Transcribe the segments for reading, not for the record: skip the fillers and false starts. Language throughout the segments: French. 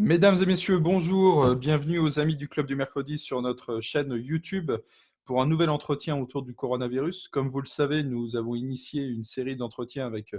Mesdames et messieurs, bonjour, bienvenue aux amis du Club du Mercredi sur notre chaîne YouTube pour un nouvel entretien autour du coronavirus. Comme vous le savez, nous avons initié une série d'entretiens avec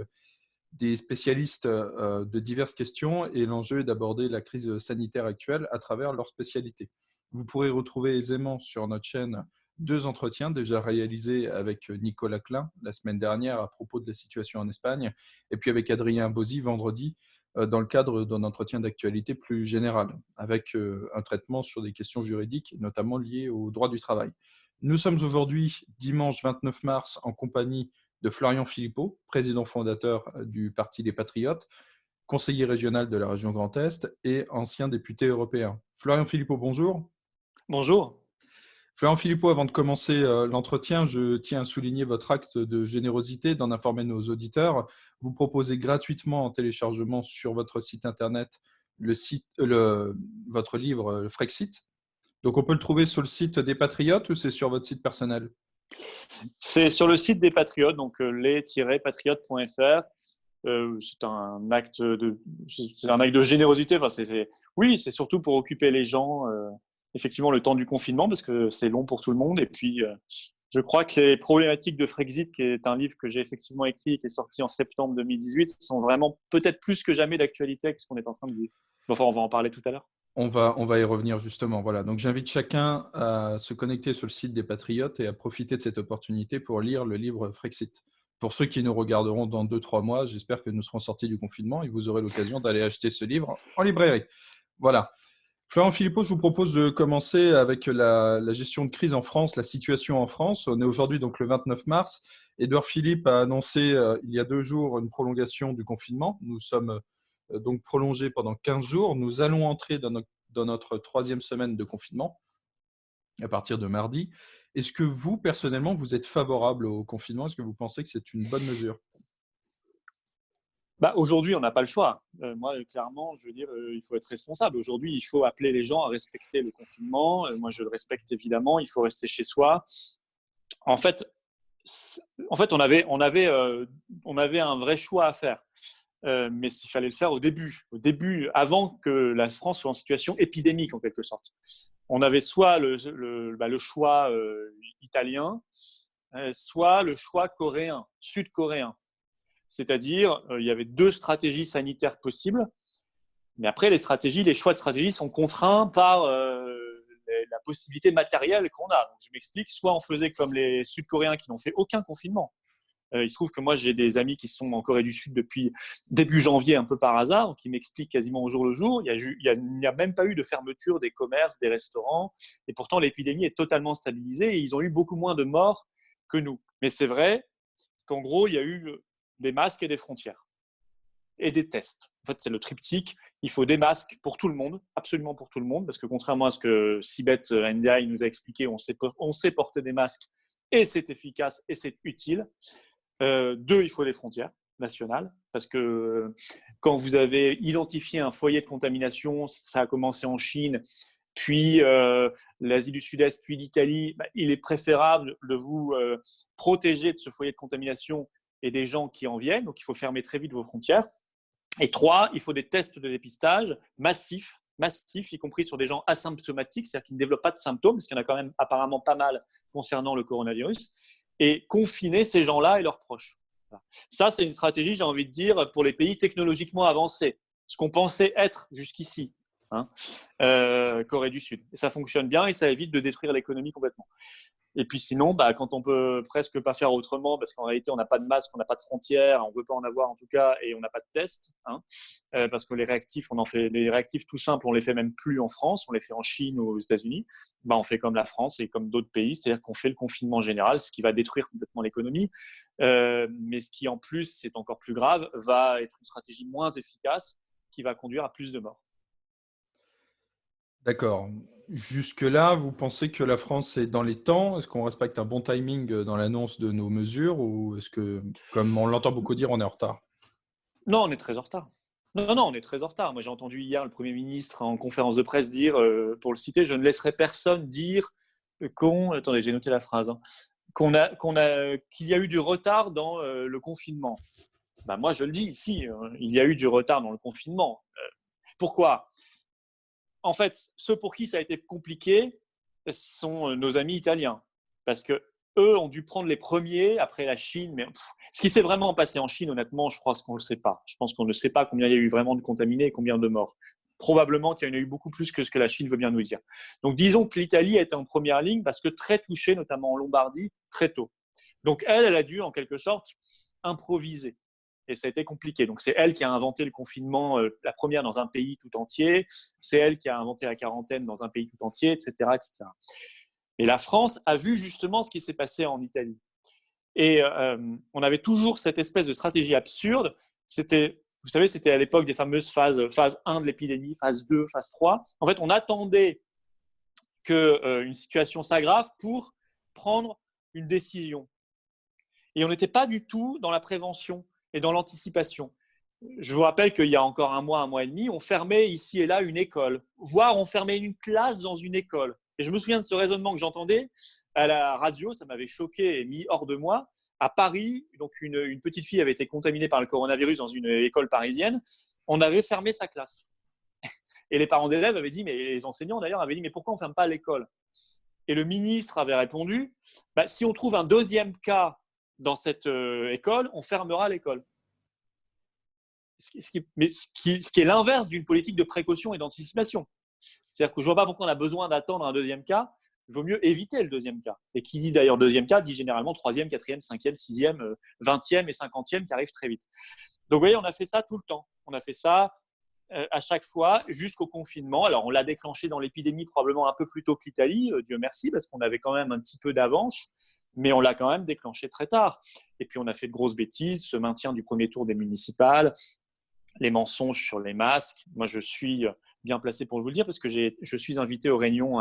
des spécialistes de diverses questions et l'enjeu est d'aborder la crise sanitaire actuelle à travers leur spécialité. Vous pourrez retrouver aisément sur notre chaîne deux entretiens déjà réalisés avec Nicolas Klein la semaine dernière à propos de la situation en Espagne et puis avec Adrien Bozzi vendredi dans le cadre d'un entretien d'actualité plus général, avec un traitement sur des questions juridiques, notamment liées au droit du travail. Nous sommes aujourd'hui, dimanche 29 mars, en compagnie de Florian Philippot, président fondateur du Parti des Patriotes, conseiller régional de la région Grand Est et ancien député européen. Florian Philippot, bonjour. Bonjour. Florian Philippot, avant de commencer l'entretien, je tiens à souligner votre acte de générosité d'en informer nos auditeurs. Vous proposez gratuitement en téléchargement sur votre site internet votre livre Frexit. Donc, on peut le trouver sur le site des Patriotes ou c'est sur votre site personnel? C'est sur le site des Patriotes, donc les-patriotes.fr. C'est un acte de générosité. Enfin, oui, c'est surtout pour occuper les gens, effectivement, le temps du confinement, parce que c'est long pour tout le monde. Et puis, je crois que les problématiques de Frexit, qui est un livre que j'ai effectivement écrit et qui est sorti en septembre 2018, sont vraiment peut-être plus que jamais d'actualité avec ce qu'on est en train de vivre. Enfin, on va en parler tout à l'heure. On va y revenir justement. Voilà. Donc, j'invite chacun à se connecter sur le site des Patriotes et à profiter de cette opportunité pour lire le livre Frexit. Pour ceux qui nous regarderont dans 2-3 mois, j'espère que nous serons sortis du confinement et vous aurez l'occasion d'aller acheter ce livre en librairie. Voilà. Florent Philippot, je vous propose de commencer avec la gestion de crise en France, la situation en France. On est aujourd'hui donc le 29 mars. Édouard Philippe a annoncé il y a 2 jours une prolongation du confinement. Nous sommes donc prolongés pendant 15 jours. Nous allons entrer dans notre troisième semaine de confinement à partir de mardi. Est-ce que vous, personnellement, vous êtes favorable au confinement? Est-ce que vous pensez que c'est une bonne mesure? Aujourd'hui, on n'a pas le choix. Moi, clairement, je veux dire, il faut être responsable. Aujourd'hui, il faut appeler les gens à respecter le confinement. Moi, je le respecte évidemment. Il faut rester chez soi. En fait, on avait un vrai choix à faire. Mais il fallait le faire au début, avant que la France soit en situation épidémique en quelque sorte. On avait soit le choix italien, soit le choix coréen, sud-coréen. C'est-à-dire, il y avait deux stratégies sanitaires possibles, mais après, les choix de stratégie sont contraints par la possibilité matérielle qu'on a. Donc, je m'explique, soit on faisait comme les Sud-Coréens qui n'ont fait aucun confinement. Il se trouve que moi, j'ai des amis qui sont en Corée du Sud depuis début janvier, un peu par hasard, qui m'expliquent quasiment au jour le jour. Il n'y a même pas eu de fermeture des commerces, des restaurants, et pourtant l'épidémie est totalement stabilisée et ils ont eu beaucoup moins de morts que nous. Mais c'est vrai qu'en gros, il y a eu des masques et des frontières et des tests. En fait, c'est le triptyque. Il faut des masques pour tout le monde, absolument pour tout le monde, parce que contrairement à ce que Sibeth Ndiaye nous a expliqué, on sait porter des masques et c'est efficace et c'est utile. Deux, il faut des frontières nationales, parce que quand vous avez identifié un foyer de contamination, ça a commencé en Chine, puis l'Asie du Sud-Est, puis l'Italie, il est préférable de vous protéger de ce foyer de contamination et des gens qui en viennent. Donc, il faut fermer très vite vos frontières. Et trois, il faut des tests de dépistage massifs, y compris sur des gens asymptomatiques, c'est-à-dire qui ne développent pas de symptômes, parce qu'il y en a quand même apparemment pas mal concernant le coronavirus, et confiner ces gens-là et leurs proches. Voilà. Ça, c'est une stratégie, j'ai envie de dire, pour les pays technologiquement avancés, ce qu'on pensait être jusqu'ici, Corée du Sud. Et ça fonctionne bien et ça évite de détruire l'économie complètement. Et puis sinon, quand on peut presque pas faire autrement, parce qu'en réalité, on n'a pas de masque, on n'a pas de frontières, on veut pas en avoir en tout cas, et on n'a pas de test, parce que les réactifs, les réactifs tout simples, on les fait même plus en France, on les fait en Chine ou aux États-Unis. On fait comme la France et comme d'autres pays, c'est-à-dire qu'on fait le confinement général, ce qui va détruire complètement l'économie, mais ce qui en plus, c'est encore plus grave, va être une stratégie moins efficace qui va conduire à plus de morts. D'accord. Jusque-là, vous pensez que la France est dans les temps? Est-ce qu'on respecte un bon timing dans l'annonce de nos mesures ou est-ce que, comme on l'entend beaucoup dire, on est en retard? Non, on est très en retard. Non, on est très en retard. Moi, j'ai entendu hier le Premier ministre en conférence de presse dire, pour le citer, je ne laisserai personne dire attendez, j'ai noté la phrase, qu'il y a eu du retard dans le confinement. Moi, je le dis ici, il y a eu du retard dans le confinement. Pourquoi ? en fait, ceux pour qui ça a été compliqué sont nos amis italiens, parce que eux ont dû prendre les premiers après la Chine. Mais ce qui s'est vraiment passé en Chine, honnêtement, je crois qu'on ne le sait pas. Je pense qu'on ne sait pas combien il y a eu vraiment de contaminés et combien de morts. Probablement qu'il y en a eu beaucoup plus que ce que la Chine veut bien nous dire. Donc, disons que l'Italie a été en première ligne parce que très touchée, notamment en Lombardie, très tôt. Donc, elle a dû, en quelque sorte, improviser. Et ça a été compliqué. Donc, c'est elle qui a inventé le confinement, la première dans un pays tout entier. C'est elle qui a inventé la quarantaine dans un pays tout entier, etc., etc. Et la France a vu justement ce qui s'est passé en Italie. Et on avait toujours cette espèce de stratégie absurde. Vous savez, c'était à l'époque des fameuses phase 1 de l'épidémie, phase 2, phase 3. En fait, on attendait qu'une situation s'aggrave pour prendre une décision. Et on n'était pas du tout dans la prévention et dans l'anticipation. Je vous rappelle qu'il y a encore un mois et demi, on fermait ici et là une école, voire on fermait une classe dans une école. Et je me souviens de ce raisonnement que j'entendais à la radio, ça m'avait choqué et mis hors de moi. À Paris, donc une petite fille avait été contaminée par le coronavirus dans une école parisienne. On avait fermé sa classe. Et les parents d'élèves avaient dit, mais les enseignants d'ailleurs avaient dit, mais pourquoi on ne ferme pas l'école? Et le ministre avait répondu, si on trouve un deuxième cas dans cette école, on fermera l'école. Ce qui est l'inverse d'une politique de précaution et d'anticipation. C'est-à-dire que je ne vois pas pourquoi on a besoin d'attendre un deuxième cas. Il vaut mieux éviter le deuxième cas. Et qui dit d'ailleurs deuxième cas, dit généralement troisième, quatrième, cinquième, sixième, 20e et 50e qui arrivent très vite. Donc vous voyez, on a fait ça tout le temps. On a fait ça à chaque fois jusqu'au confinement. Alors on l'a déclenché dans l'épidémie probablement un peu plus tôt que l'Italie, Dieu merci, parce qu'on avait quand même un petit peu d'avance, mais on l'a quand même déclenché très tard. Et puis on a fait de grosses bêtises, ce maintien du premier tour des municipales, les mensonges sur les masques. Moi, je suis bien placé pour vous le dire parce que je suis invité aux réunions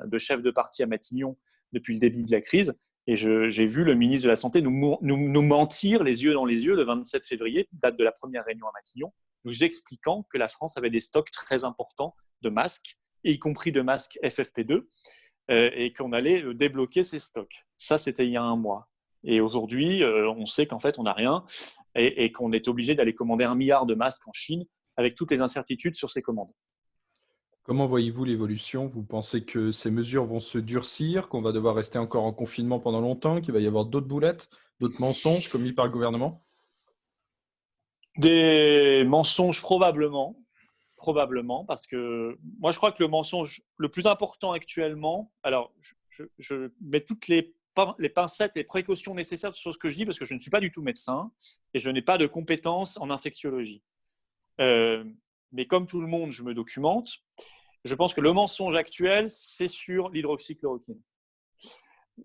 de chefs de parti à Matignon depuis le début de la crise. Et j'ai vu le ministre de la Santé nous mentir les yeux dans les yeux le 27 février, date de la première réunion à Matignon, nous expliquant que la France avait des stocks très importants de masques, y compris de masques FFP2, et qu'on allait débloquer ces stocks. Ça, c'était il y a un mois. Et aujourd'hui, on sait qu'en fait, on n'a rien et qu'on est obligé d'aller commander 1 milliard de masques en Chine avec toutes les incertitudes sur ces commandes. Comment voyez-vous l'évolution? Vous pensez que ces mesures vont se durcir, qu'on va devoir rester encore en confinement pendant longtemps, qu'il va y avoir d'autres boulettes, d'autres mensonges commis par le gouvernement? Des mensonges probablement, parce que moi je crois que le mensonge le plus important actuellement, alors je mets toutes les pincettes, les précautions nécessaires sur ce que je dis parce que je ne suis pas du tout médecin et je n'ai pas de compétences en infectiologie. Mais comme tout le monde, je me documente. Je pense que le mensonge actuel, c'est sur l'hydroxychloroquine.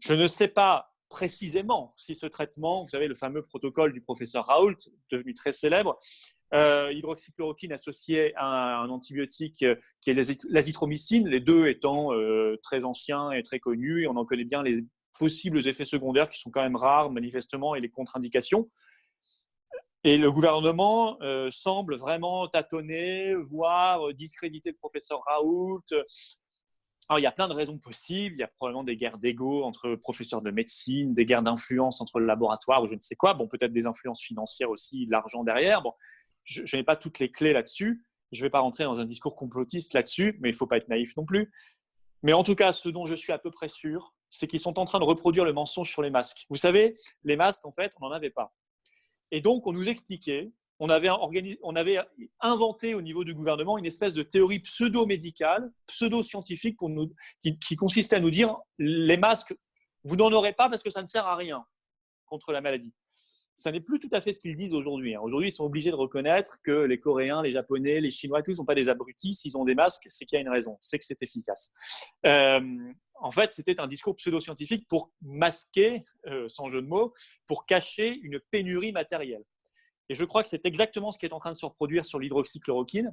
Je ne sais pas précisément si ce traitement, vous savez, le fameux protocole du professeur Raoult, devenu très célèbre, hydroxychloroquine associée à un antibiotique qui est l'azithromycine, les deux étant très anciens et très connus, et on en connaît bien les possibles effets secondaires qui sont quand même rares manifestement et les contre-indications. Et le gouvernement semble vraiment tâtonner, voire discréditer le professeur Raoult. Alors, il y a plein de raisons possibles. Il y a probablement des guerres d'ego entre professeurs de médecine, des guerres d'influence entre le laboratoire ou je ne sais quoi. Bon, peut-être des influences financières aussi, l'argent derrière. Bon, je n'ai pas toutes les clés là-dessus. Je ne vais pas rentrer dans un discours complotiste là-dessus, mais il ne faut pas être naïf non plus. Mais en tout cas, ce dont je suis à peu près sûr, c'est qu'ils sont en train de reproduire le mensonge sur les masques. Vous savez, les masques, en fait, on n'en avait pas. Et donc, on nous expliquait, on avait inventé au niveau du gouvernement une espèce de théorie pseudo-médicale, pseudo-scientifique qui consistait à nous dire les masques, vous n'en aurez pas parce que ça ne sert à rien contre la maladie. Ça n'est plus tout à fait ce qu'ils disent aujourd'hui. Aujourd'hui, ils sont obligés de reconnaître que les Coréens, les Japonais, les Chinois, tous ne sont pas des abrutis. S'ils ont des masques, c'est qu'il y a une raison, c'est que c'est efficace. En fait, c'était un discours pseudo-scientifique pour masquer, sans jeu de mots, pour cacher une pénurie matérielle. Et je crois que c'est exactement ce qui est en train de se reproduire sur l'hydroxychloroquine.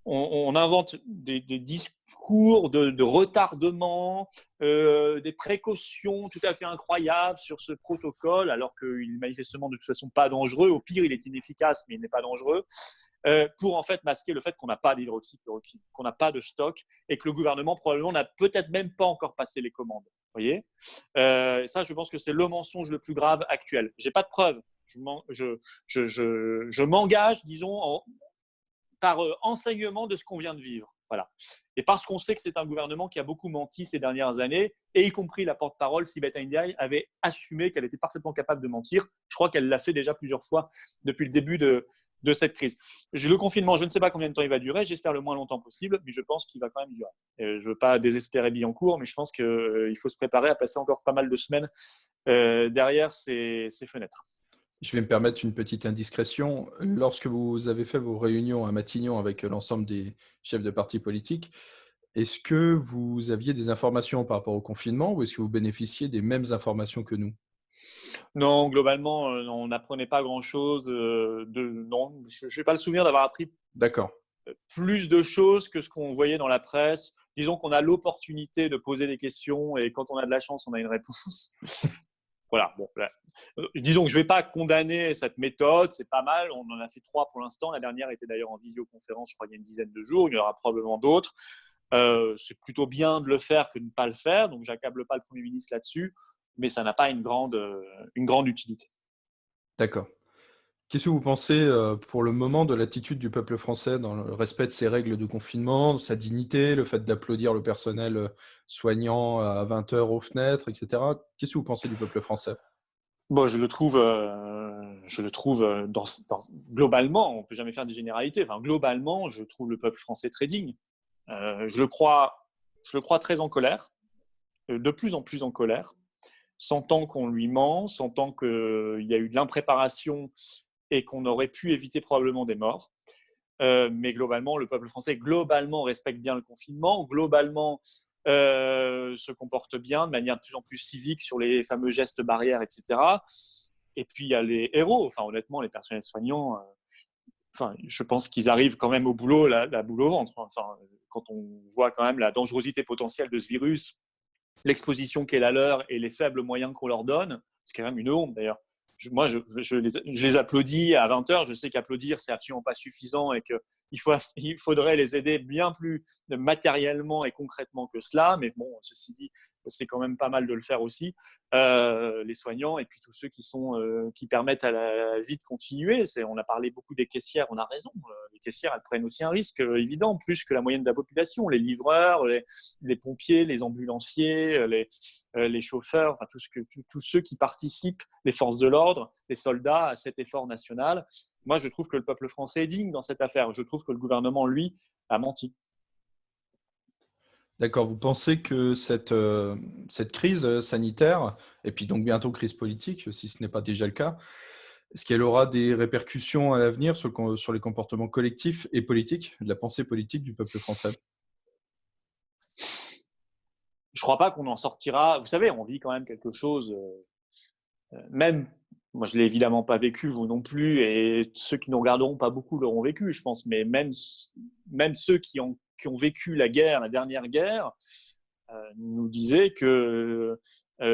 On invente des discours de retardement, des précautions tout à fait incroyables sur ce protocole, alors qu'il n'est manifestement de toute façon pas dangereux. Au pire, il est inefficace, mais il n'est pas dangereux, pour en fait masquer le fait qu'on n'a pas d'hydroxychloroquine, qu'on n'a pas de stock et que le gouvernement probablement n'a peut-être même pas encore passé les commandes. Vous voyez, ça, je pense que c'est le mensonge le plus grave actuel. J'ai pas de preuves. Je m'engage, disons, par enseignement de ce qu'on vient de vivre. Voilà. Et parce qu'on sait que c'est un gouvernement qui a beaucoup menti ces dernières années, et y compris la porte-parole Sibeth Ndiaye avait assumé qu'elle était parfaitement capable de mentir. Je crois qu'elle l'a fait déjà plusieurs fois depuis le début de cette crise. Le confinement, je ne sais pas combien de temps il va durer, j'espère le moins longtemps possible, mais je pense qu'il va quand même durer. Je ne veux pas désespérer Billancourt, mais je pense qu'il faut se préparer à passer encore pas mal de semaines derrière ces fenêtres. Je vais me permettre une petite indiscrétion. Lorsque vous avez fait vos réunions à Matignon avec l'ensemble des chefs de partis politiques, est-ce que vous aviez des informations par rapport au confinement ou est-ce que vous bénéficiez des mêmes informations que nous? Non, globalement, on n'apprenait pas grand-chose. Non, je n'ai pas le souvenir d'avoir appris D'accord. plus de choses que ce qu'on voyait dans la presse. Disons qu'on a l'opportunité de poser des questions et quand on a de la chance, on a une réponse. Voilà, bon, là, disons que je ne vais pas condamner cette méthode, c'est pas mal, on en a fait 3 pour l'instant, la dernière était d'ailleurs en visioconférence, je crois il y a une dizaine de jours, il y en aura probablement d'autres. C'est plutôt bien de le faire que de ne pas le faire, donc j'accable pas le Premier ministre là-dessus, mais ça n'a pas une grande utilité. D'accord. Qu'est-ce que vous pensez pour le moment de l'attitude du peuple français dans le respect de ses règles de confinement, sa dignité, le fait d'applaudir le personnel soignant à 20 heures aux fenêtres, etc. Qu'est-ce que vous pensez du peuple français? Bon, je le trouve globalement, on ne peut jamais faire des généralités, enfin, globalement, je trouve le peuple français très digne. Je le crois très en colère, de plus en plus en colère, sentant qu'on lui ment, sentant qu'il y a eu de l'impréparation et qu'on aurait pu éviter probablement des morts. Mais globalement, le peuple français respecte bien le confinement, globalement se comporte bien de manière de plus en plus civique sur les fameux gestes barrières, etc. Et puis il y a les héros, enfin honnêtement, les personnels soignants, je pense qu'ils arrivent quand même au boulot, la boule au ventre. Enfin, quand on voit quand même la dangerosité potentielle de ce virus, l'exposition qu'est la leur et les faibles moyens qu'on leur donne, c'est quand même une honte d'ailleurs. Moi, je les applaudis à 20 heures. Je sais qu'applaudir, c'est absolument pas suffisant et qu'il faudrait les aider bien plus matériellement et concrètement que cela. Mais bon, ceci dit, c'est quand même pas mal de le faire aussi. Les soignants et puis tous ceux qui permettent à la vie de continuer. On a parlé beaucoup des caissières, on a raison. Les caissières, elles prennent aussi un risque évident, plus que la moyenne de la population. Les livreurs, les pompiers, les ambulanciers, les chauffeurs, enfin tous ceux qui participent, les forces de l'ordre, les soldats à cet effort national. Moi, je trouve que le peuple français est digne dans cette affaire. Je trouve que le gouvernement, lui, a menti. D'accord. Vous pensez que cette crise sanitaire, et puis donc bientôt crise politique, si ce n'est pas déjà le cas, est-ce qu'elle aura des répercussions à l'avenir sur les comportements collectifs et politiques, de la pensée politique du peuple français? Je ne crois pas qu'on en sortira. Vous savez, on vit quand même quelque chose, même, moi je ne l'ai évidemment pas vécu, vous non plus, et ceux qui nous regarderont pas beaucoup l'auront vécu, je pense, mais même ceux qui ont vécu la dernière guerre, nous disaient que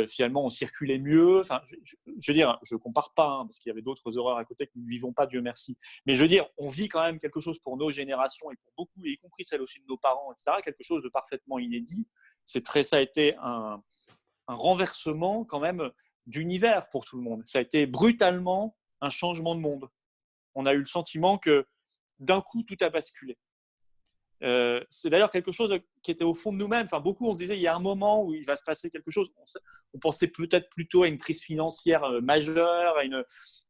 finalement on circulait mieux. Enfin, je veux dire, je ne compare pas, hein, parce qu'il y avait d'autres horreurs à côté que nous ne vivons pas, Dieu merci. Mais je veux dire, on vit quand même quelque chose pour nos générations et pour beaucoup, y compris celles aussi de nos parents, etc., quelque chose de parfaitement inédit. Ça a été un renversement quand même d'univers pour tout le monde. Ça a été brutalement un changement de monde. On a eu le sentiment que d'un coup, tout a basculé. C'est d'ailleurs quelque chose qui était au fond de nous-mêmes. Enfin, beaucoup, on se disait, il y a un moment où il va se passer quelque chose. On pensait peut-être plutôt à une crise financière majeure,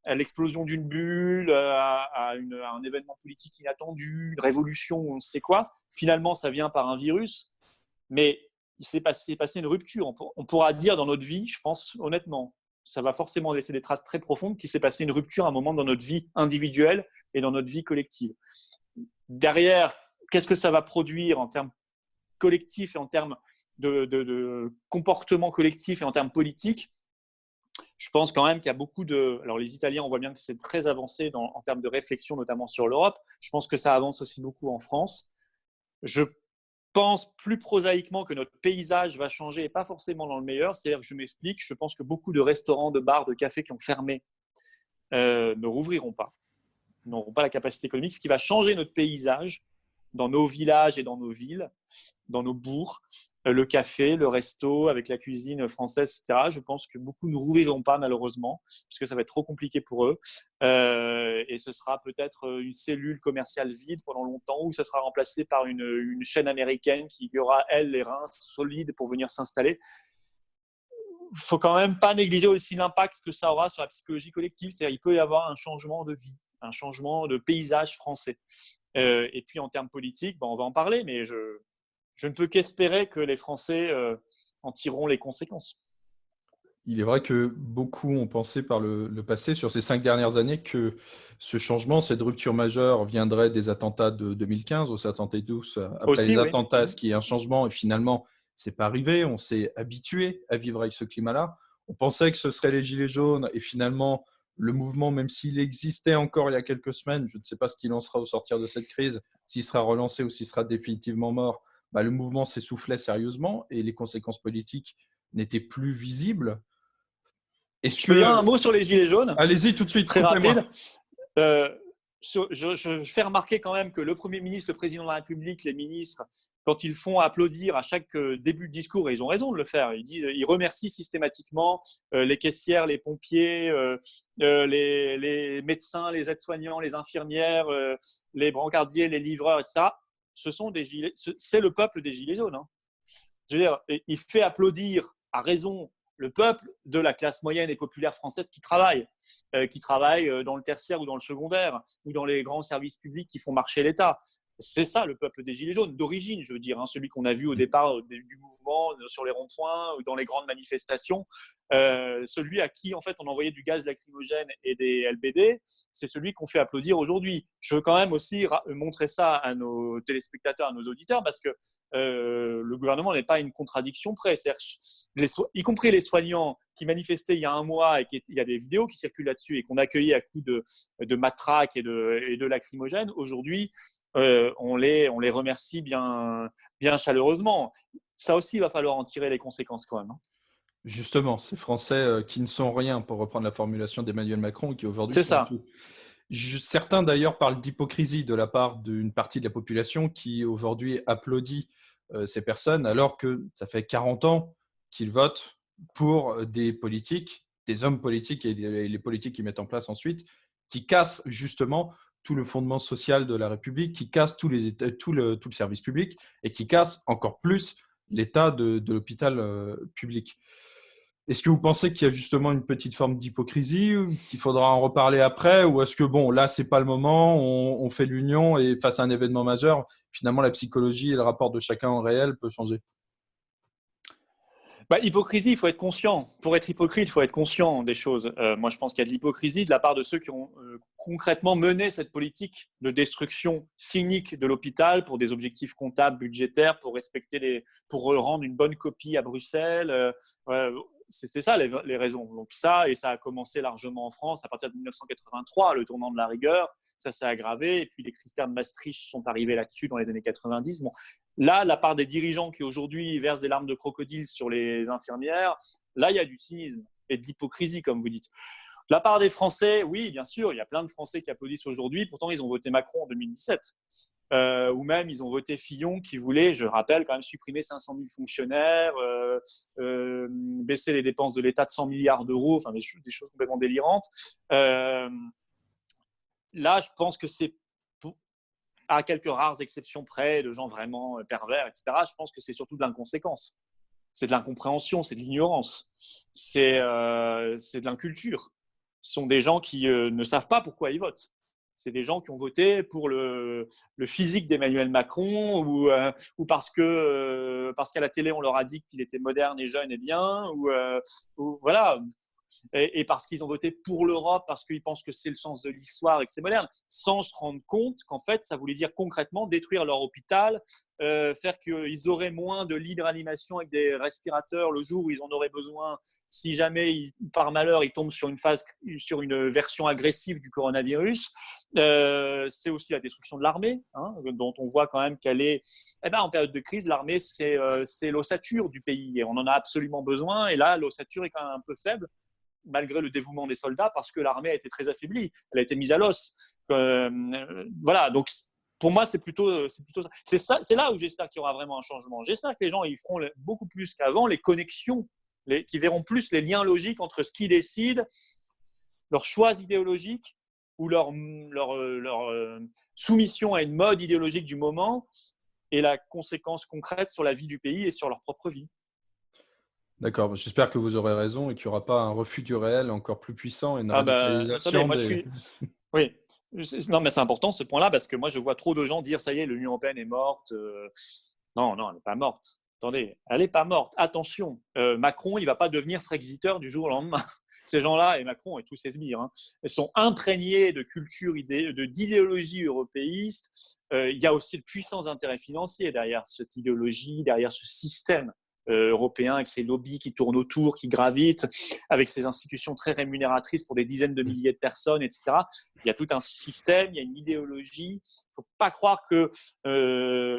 à l'explosion d'une bulle, à un événement politique inattendu, une révolution, on ne sait quoi. Finalement, ça vient par un virus. Mais il s'est passé une rupture. On pourra dire dans notre vie, je pense honnêtement, ça va forcément laisser des traces très profondes, qu'il s'est passé une rupture à un moment dans notre vie individuelle et dans notre vie collective. Derrière, qu'est-ce que ça va produire en termes collectifs et en termes de comportement collectif et en termes politiques? Je pense quand même qu'il y a beaucoup de... Alors les Italiens, on voit bien que c'est très avancé en termes de réflexion, notamment sur l'Europe. Je pense que ça avance aussi beaucoup en France. Je pense plus prosaïquement que notre paysage va changer et pas forcément dans le meilleur. C'est-à-dire que je m'explique, je pense que beaucoup de restaurants, de bars, de cafés qui ont fermé ne rouvriront pas, n'auront pas la capacité économique. Ce qui va changer notre paysage dans nos villages et dans nos villes, dans nos bourgs, le café, le resto, avec la cuisine française, etc. Je pense que beaucoup ne rouvriront pas malheureusement, parce que ça va être trop compliqué pour eux. Et ce sera peut-être une cellule commerciale vide pendant longtemps, ou ça sera remplacé par une chaîne américaine qui aura, elle, les reins solides pour venir s'installer. Il ne faut quand même pas négliger aussi l'impact que ça aura sur la psychologie collective. C'est-à-dire qu'il peut y avoir un changement de vie, un changement de paysage français. Et puis en termes politiques, on va en parler, mais je ne peux qu'espérer que les Français en tireront les conséquences. Il est vrai que beaucoup ont pensé par le passé, sur ces 5 dernières années, que ce changement, cette rupture majeure viendrait des attentats de 2015, au 72, après Aussi, les oui. attentats, ce qui est un changement, et finalement, ce n'est pas arrivé. On s'est habitué à vivre avec ce climat-là. On pensait que ce serait les Gilets jaunes, et finalement, le mouvement, même s'il existait encore il y a quelques semaines, je ne sais pas ce qu'il en sera au sortir de cette crise, s'il sera relancé ou s'il sera définitivement mort, le mouvement s'essoufflait sérieusement et les conséquences politiques n'étaient plus visibles. Est-ce Je peux dire que… un mot sur les Gilets jaunes, Allez-y tout de suite, très coupez-moi. rapide. Je fais remarquer quand même que le Premier ministre, le Président de la République, les ministres, quand ils font applaudir à chaque début de discours, et ils ont raison de le faire, ils remercient systématiquement les caissières, les pompiers, les médecins, les aides-soignants, les infirmières, les brancardiers, les livreurs, etc. C'est le peuple des Gilets jaunes. Hein. Je veux dire, il fait applaudir à raison le peuple de la classe moyenne et populaire française qui travaille dans le tertiaire ou dans le secondaire, ou dans les grands services publics qui font marcher l'État. C'est ça le peuple des Gilets jaunes, d'origine, je veux dire, hein, celui qu'on a vu au départ du mouvement, sur les ronds-points ou dans les grandes manifestations, celui à qui en fait on envoyait du gaz lacrymogène et des LBD, c'est celui qu'on fait applaudir aujourd'hui. Je veux quand même aussi montrer ça à nos téléspectateurs, à nos auditeurs, parce que le gouvernement n'est pas à une contradiction près. Y compris les soignants qui manifestaient il y a un mois, et il y a des vidéos qui circulent là-dessus et qu'on accueillait à coups de matraques et de lacrymogènes, aujourd'hui, on les remercie bien chaleureusement. Ça aussi, il va falloir en tirer les conséquences quand même. Hein. Justement, ces Français qui ne sont rien, pour reprendre la formulation d'Emmanuel Macron, qui aujourd'hui C'est sont ça. tout. Certains d'ailleurs parlent d'hypocrisie de la part d'une partie de la population qui aujourd'hui applaudit ces personnes, alors que ça fait 40 ans qu'ils votent pour des politiques, des hommes politiques et les politiques qu'ils mettent en place ensuite, qui cassent justement tout le fondement social de la République, qui cassent tout le service public et qui cassent encore plus l'état de l'hôpital public. Est-ce que vous pensez qu'il y a justement une petite forme d'hypocrisie, qu'il faudra en reparler après, ou est-ce que bon, là, c'est pas le moment, on fait l'union et face à un événement majeur, finalement, la psychologie et le rapport de chacun au réel peut changer? Hypocrisie, il faut être conscient. Pour être hypocrite, il faut être conscient des choses. Moi, je pense qu'il y a de l'hypocrisie de la part de ceux qui ont concrètement mené cette politique de destruction cynique de l'hôpital pour des objectifs comptables, budgétaires, pour rendre une bonne copie à Bruxelles. C'était ça les raisons. Donc ça, et ça a commencé largement en France à partir de 1983, le tournant de la rigueur, ça s'est aggravé, et puis les critères de Maastricht sont arrivés là-dessus dans les années 90. Bon, là, la part des dirigeants qui aujourd'hui versent des larmes de crocodile sur les infirmières, là, il y a du cynisme et de l'hypocrisie, comme vous dites. La part des Français, oui, bien sûr, il y a plein de Français qui applaudissent aujourd'hui, pourtant ils ont voté Macron en 2017. Ou même ils ont voté Fillon qui voulait, je rappelle, quand même supprimer 500 000 fonctionnaires, baisser les dépenses de l'État de 100 milliards d'euros, enfin des choses complètement délirantes. Là, je pense que c'est, à quelques rares exceptions près, de gens vraiment pervers, etc., je pense que c'est surtout de l'inconséquence. C'est de l'incompréhension, c'est de l'ignorance, c'est de l'inculture. Ce sont des gens qui ne savent pas pourquoi ils votent. C'est des gens qui ont voté pour le physique d'Emmanuel Macron ou parce qu'à la télé, on leur a dit qu'il était moderne et jeune et bien, ou voilà. Et parce qu'ils ont voté pour l'Europe, parce qu'ils pensent que c'est le sens de l'histoire et que c'est moderne, sans se rendre compte qu'en fait, ça voulait dire concrètement détruire leur hôpital, faire qu'ils auraient moins de lits de réanimation avec des respirateurs le jour où ils en auraient besoin, si jamais, par malheur, ils tombent sur une version agressive du coronavirus. C'est aussi la destruction de l'armée, hein, dont on voit quand même qu'elle est… en période de crise, l'armée, c'est l'ossature du pays et on en a absolument besoin. Et là, l'ossature est quand même un peu faible, malgré le dévouement des soldats, parce que l'armée a été très affaiblie, elle a été mise à l'os. Voilà, donc pour moi, c'est plutôt ça. C'est là où j'espère qu'il y aura vraiment un changement. J'espère que les gens ils feront beaucoup plus qu'avant les connexions, qui verront plus les liens logiques entre ce qu'ils décident, leurs choix idéologiques ou leur soumission à une mode idéologique du moment et la conséquence concrète sur la vie du pays et sur leur propre vie. D'accord, j'espère que vous aurez raison et qu'il n'y aura pas un refus du réel encore plus puissant et une Attendez, radicalisation moi je des… suis… Oui, non, mais c'est important ce point-là parce que moi je vois trop de gens dire ça y est, l'Union européenne est morte. Non, elle n'est pas morte. Attendez, elle n'est pas morte. Attention, Macron, il ne va pas devenir Frexiteur du jour au lendemain. Ces gens-là, et Macron et tous ses sbires, ils sont imprégnés de culture, d'idéologie européiste. Il y a aussi de puissants intérêts financiers derrière cette idéologie, derrière ce système européen avec ses lobbies qui tournent autour, qui gravitent, avec ses institutions très rémunératrices pour des dizaines de milliers de personnes, etc. Il y a tout un système, il y a une idéologie. Il ne faut pas croire que…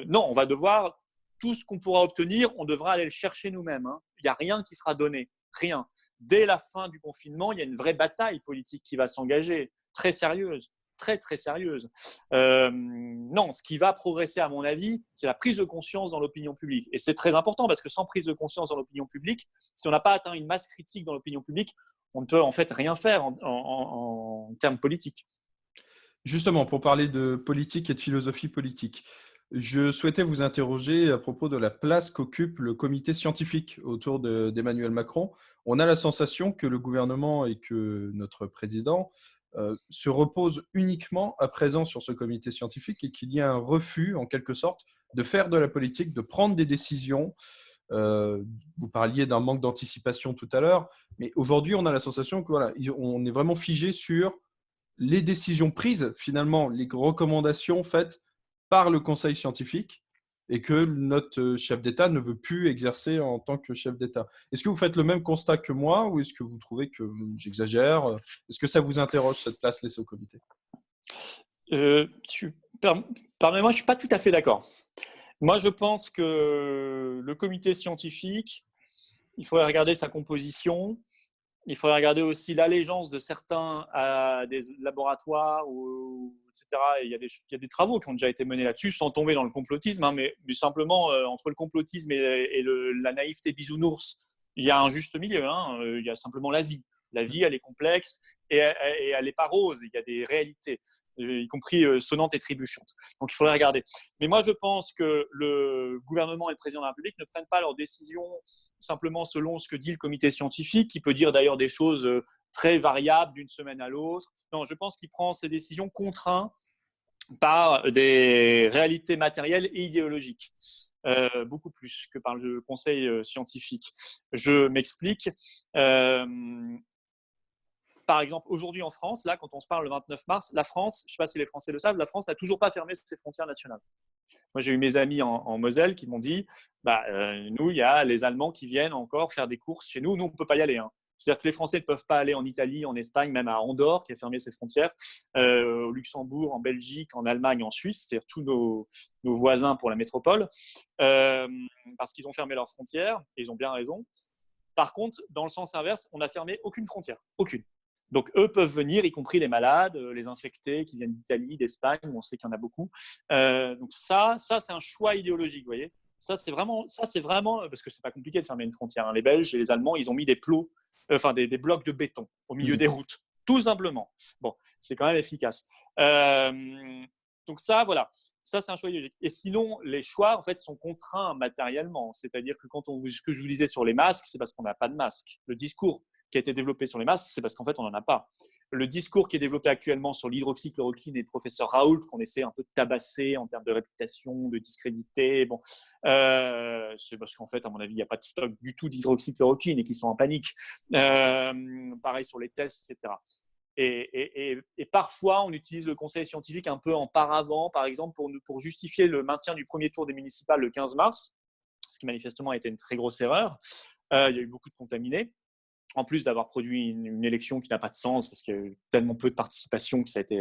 non, on va devoir… Tout ce qu'on pourra obtenir, on devra aller le chercher nous-mêmes. Il n'y a rien qui sera donné. Rien. Dès la fin du confinement, il y a une vraie bataille politique qui va s'engager, très sérieuse, très très sérieuse. Non, ce qui va progresser à mon avis, c'est la prise de conscience dans l'opinion publique. Et c'est très important parce que sans prise de conscience dans l'opinion publique, si on n'a pas atteint une masse critique dans l'opinion publique, on ne peut en fait rien faire en termes politiques. Justement, pour parler de politique et de philosophie politique, je souhaitais vous interroger à propos de la place qu'occupe le comité scientifique autour d'Emmanuel Macron. On a la sensation que le gouvernement et que notre président se reposent uniquement à présent sur ce comité scientifique et qu'il y a un refus, en quelque sorte, de faire de la politique, de prendre des décisions. Vous parliez d'un manque d'anticipation tout à l'heure, mais aujourd'hui, on a la sensation que voilà, on est vraiment figé sur les décisions prises, finalement, les recommandations faites par le Conseil scientifique et que notre chef d'État ne veut plus exercer en tant que chef d'État. Est-ce que vous faites le même constat que moi ou est-ce que vous trouvez que j'exagère? Est-ce que ça vous interroge, cette place laissée au comité? Pardonnez-moi, je ne suis pas tout à fait d'accord. Moi, je pense que le comité scientifique, il faudrait regarder sa composition. Il faudrait regarder aussi l'allégeance de certains à des laboratoires, etc. Et il y a des travaux qui ont déjà été menés là-dessus, sans tomber dans le complotisme, mais simplement entre le complotisme et la naïveté bisounours, il y a un juste milieu. Il y a simplement la vie. La vie, elle est complexe et elle n'est pas rose. Il y a des réalités, y compris sonnantes et trébuchantes. Donc, il faudrait regarder. Mais moi, je pense que le gouvernement et le président de la République ne prennent pas leurs décisions simplement selon ce que dit le comité scientifique, qui peut dire d'ailleurs des choses très variables d'une semaine à l'autre. Non, je pense qu'il prend ses décisions contraintes par des réalités matérielles et idéologiques. Beaucoup plus que par le conseil scientifique. Je m'explique. Par exemple, aujourd'hui en France, là, quand on se parle le 29 mars, la France, je ne sais pas si les Français le savent, la France n'a toujours pas fermé ses frontières nationales. Moi, j'ai eu mes amis en Moselle qui m'ont dit nous, il y a les Allemands qui viennent encore faire des courses chez nous. Nous, on ne peut pas y aller. C'est-à-dire que les Français ne peuvent pas aller en Italie, en Espagne, même à Andorre, qui a fermé ses frontières, au Luxembourg, en Belgique, en Allemagne, en Suisse, c'est-à-dire tous nos voisins pour la métropole, parce qu'ils ont fermé leurs frontières, et ils ont bien raison. Par contre, dans le sens inverse, on n'a fermé aucune frontière, aucune. Donc, eux peuvent venir, y compris les malades, les infectés qui viennent d'Italie, d'Espagne, où on sait qu'il y en a beaucoup. Donc ça c'est un choix idéologique, vous voyez. Ça, c'est vraiment, parce que c'est pas compliqué de fermer une frontière. Les Belges et les Allemands, ils ont mis des plots, des blocs de béton au milieu des routes, tout simplement. Bon, c'est quand même efficace. Donc ça, voilà. Ça, c'est un choix idéologique. Et sinon, les choix, en fait, sont contraints matériellement. C'est-à-dire que ce que je vous disais sur les masques, c'est parce qu'on n'a pas de masque. Le discours qui a été développé sur les masques, c'est parce qu'en fait, on n'en a pas. Le discours qui est développé actuellement sur l'hydroxychloroquine et le professeur Raoult, qu'on essaie un peu de tabasser en termes de réputation, de discréditer, c'est parce qu'en fait, à mon avis, il n'y a pas de stock du tout d'hydroxychloroquine et qu'ils sont en panique. Pareil sur les tests, etc. Et parfois, on utilise le conseil scientifique un peu en paravent, par exemple, pour justifier le maintien du premier tour des municipales le 15 mars, ce qui manifestement a été une très grosse erreur. Il y a eu beaucoup de contaminés. En plus d'avoir produit une élection qui n'a pas de sens, parce qu'il y a eu tellement peu de participation que c'est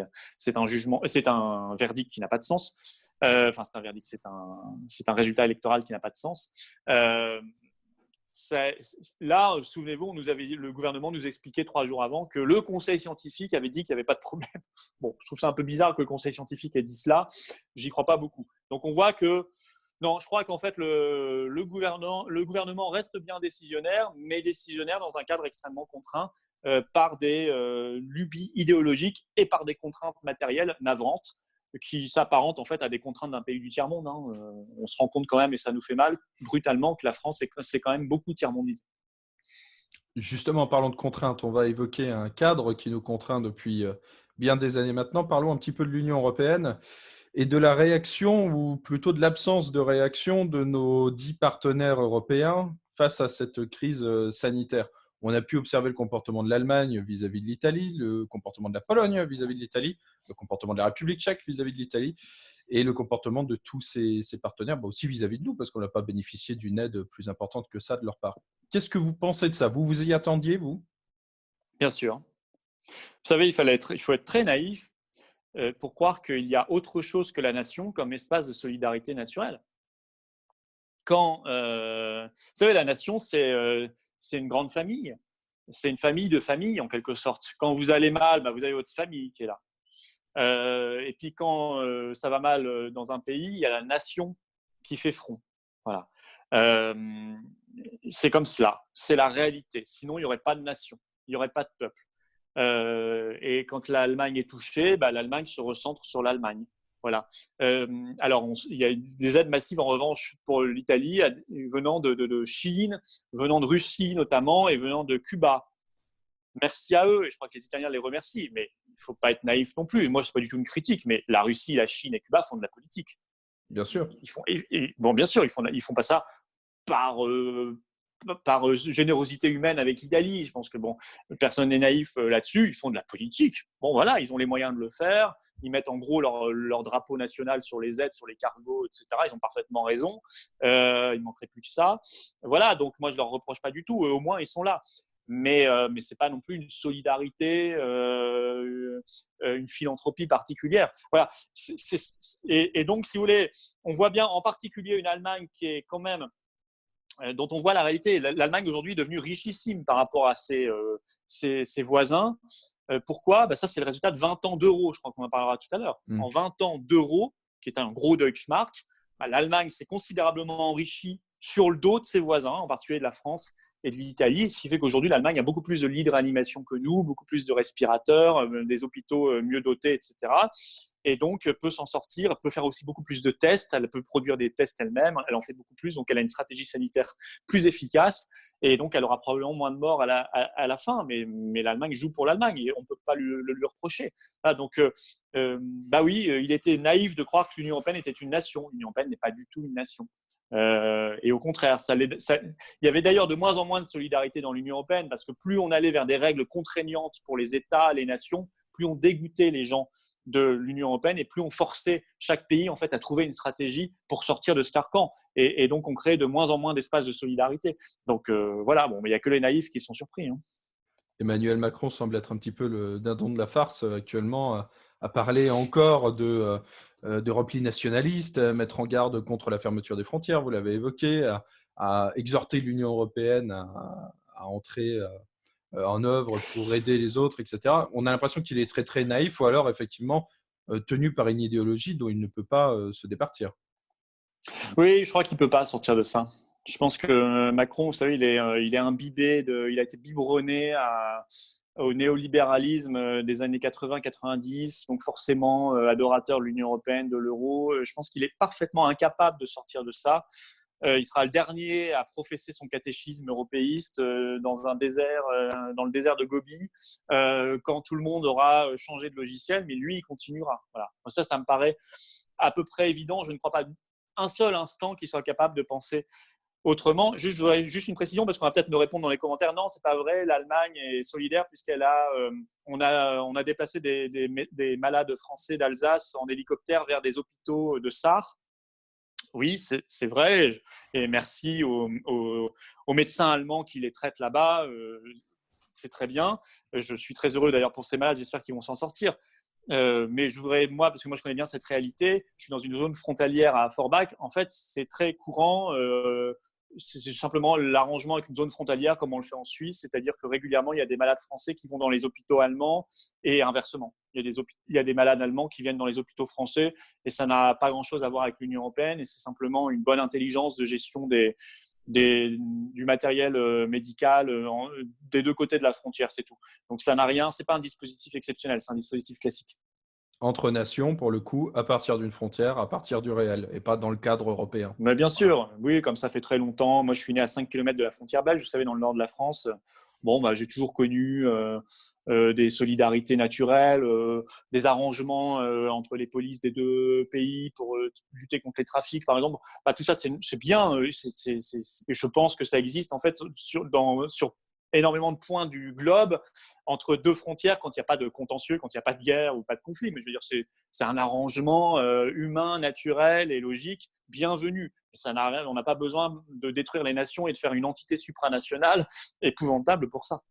un verdict qui n'a pas de sens. C'est un verdict, c'est un résultat électoral qui n'a pas de sens. là, souvenez-vous, le gouvernement nous expliquait 3 jours avant que le conseil scientifique avait dit qu'il n'y avait pas de problème. Bon, je trouve ça un peu bizarre que le conseil scientifique ait dit cela. J'y crois pas beaucoup. Donc, on voit que non, je crois qu'en fait, le gouvernement reste bien décisionnaire, mais décisionnaire dans un cadre extrêmement contraint par des lubies idéologiques et par des contraintes matérielles navrantes qui s'apparentent en fait à des contraintes d'un pays du tiers-monde. On se rend compte quand même, et ça nous fait mal, brutalement, que la France c'est quand même beaucoup tiers-mondisée. Justement, en parlant de contraintes, on va évoquer un cadre qui nous contraint depuis bien des années maintenant. Parlons un petit peu de l'Union européenne et de la réaction, ou plutôt de l'absence de réaction de nos 10 partenaires européens face à cette crise sanitaire. On a pu observer le comportement de l'Allemagne vis-à-vis de l'Italie, le comportement de la Pologne vis-à-vis de l'Italie, le comportement de la République tchèque vis-à-vis de l'Italie et le comportement de tous ces partenaires, aussi vis-à-vis de nous, parce qu'on n'a pas bénéficié d'une aide plus importante que ça de leur part. Qu'est-ce que vous pensez de ça? Vous vous y attendiez, vous? Bien sûr. Vous savez, il faut être très naïf pour croire qu'il y a autre chose que la nation comme espace de solidarité naturelle. Vous savez, la nation, c'est une grande famille. C'est une famille de familles, en quelque sorte. Quand vous allez mal, vous avez votre famille qui est là. Et puis quand ça va mal dans un pays, il y a la nation qui fait front. Voilà. C'est comme cela. C'est la réalité. Sinon, il n'y aurait pas de nation. Il n'y aurait pas de peuple. Et quand l'Allemagne est touchée, l'Allemagne se recentre sur l'Allemagne. Voilà. Alors, il y a des aides massives en revanche pour l'Italie, venant de Chine, venant de Russie notamment, et venant de Cuba. Merci à eux, et je crois que les Italiens les remercient, mais il ne faut pas être naïf non plus. Moi, ce n'est pas du tout une critique, mais la Russie, la Chine et Cuba font de la politique. Bien sûr. Bien sûr, ils font pas ça par générosité humaine avec l'Italie. Je pense que personne n'est naïf là-dessus. Ils font de la politique. Bon, voilà, ils ont les moyens de le faire. Ils mettent en gros leur drapeau national sur les aides, sur les cargos, etc. Ils ont parfaitement raison. Il ne manquerait plus que ça. Voilà, donc moi, je ne leur reproche pas du tout. Au moins, ils sont là. Mais ce n'est pas non plus une solidarité, une philanthropie particulière. Voilà. Et donc, si vous voulez, on voit bien en particulier une Allemagne qui est quand même dont on voit la réalité. L'Allemagne aujourd'hui est devenue richissime par rapport à ses voisins. Pourquoi? Ça, c'est le résultat de 20 ans d'euros, je crois qu'on en parlera tout à l'heure. En 20 ans d'euros, qui est un gros Deutschmark, l'Allemagne s'est considérablement enrichie sur le dos de ses voisins, en particulier de la France et de l'Italie, ce qui fait qu'aujourd'hui, l'Allemagne a beaucoup plus de lits de réanimation que nous, beaucoup plus de respirateurs, des hôpitaux mieux dotés, etc. Et donc peut s'en sortir, peut faire aussi beaucoup plus de tests, elle peut produire des tests elle-même, elle en fait beaucoup plus, donc elle a une stratégie sanitaire plus efficace, et donc elle aura probablement moins de morts à la fin, mais l'Allemagne joue pour l'Allemagne, et on ne peut pas lui reprocher. Voilà, donc oui, il était naïf de croire que l'Union européenne était une nation. L'Union européenne n'est pas du tout une nation. Et au contraire, il y avait d'ailleurs de moins en moins de solidarité dans l'Union européenne, parce que plus on allait vers des règles contraignantes pour les États, les nations, plus on dégoûtait les gens de l'Union européenne et plus on forçait chaque pays en fait à trouver une stratégie pour sortir de ce carcan. Et donc on créait de moins en moins d'espace de solidarité. Donc voilà, mais il n'y a que les naïfs qui sont surpris. Emmanuel Macron semble être un petit peu le dindon de la farce actuellement, à parler encore de repli nationaliste, à mettre en garde contre la fermeture des frontières, vous l'avez évoqué, à exhorter l'Union européenne à entrer en œuvre pour aider les autres, etc. On a l'impression qu'il est très, très naïf, ou alors effectivement tenu par une idéologie dont il ne peut pas se départir. Oui, je crois qu'il ne peut pas sortir de ça. Je pense que Macron, vous savez, il est imbibé, il a été biberonné au néolibéralisme des années 80-90, donc forcément adorateur de l'Union européenne, de l'euro. Je pense qu'il est parfaitement incapable de sortir de ça. Il sera le dernier à professer son catéchisme européiste dans le désert de Gobi, quand tout le monde aura changé de logiciel, mais lui, il continuera. Voilà. Ça me paraît à peu près évident. Je ne crois pas un seul instant qu'il soit capable de penser autrement. Je voudrais juste une précision, parce qu'on va peut-être me répondre dans les commentaires. Non, c'est pas vrai. L'Allemagne est solidaire on a déplacé des malades français d'Alsace en hélicoptère vers des hôpitaux de Sarre. Oui, c'est vrai. Et merci aux médecins allemands qui les traitent là-bas. C'est très bien. Je suis très heureux d'ailleurs pour ces malades. J'espère qu'ils vont s'en sortir. Mais je voudrais, parce que moi je connais bien cette réalité, je suis dans une zone frontalière à Forbach. En fait, c'est très courant c'est simplement l'arrangement avec une zone frontalière comme on le fait en Suisse, c'est-à-dire que régulièrement, il y a des malades français qui vont dans les hôpitaux allemands et inversement. Il y a des malades allemands qui viennent dans les hôpitaux français et ça n'a pas grand-chose à voir avec l'Union européenne et c'est simplement une bonne intelligence de gestion du matériel médical des deux côtés de la frontière, c'est tout. Donc ça n'a rien, c'est pas un dispositif exceptionnel, c'est un dispositif classique. Entre nations, pour le coup, à partir d'une frontière, à partir du réel, et pas dans le cadre européen. Mais bien Voilà. sûr, oui, comme ça fait très longtemps. Moi, je suis né à 5 km de la frontière belge, vous savez, dans le nord de la France. Bon, bah, j'ai toujours connu des solidarités naturelles, des arrangements entre les polices des deux pays pour lutter contre les trafics, par exemple. Bah, tout ça, c'est bien. Et je pense que ça existe, en fait, sur énormément de points du globe, entre deux frontières, quand il n'y a pas de contentieux, quand il n'y a pas de guerre ou pas de conflit. Mais je veux dire, c'est un arrangement humain, naturel et logique, bienvenu. On n'a pas besoin de détruire les nations et de faire une entité supranationale épouvantable pour ça.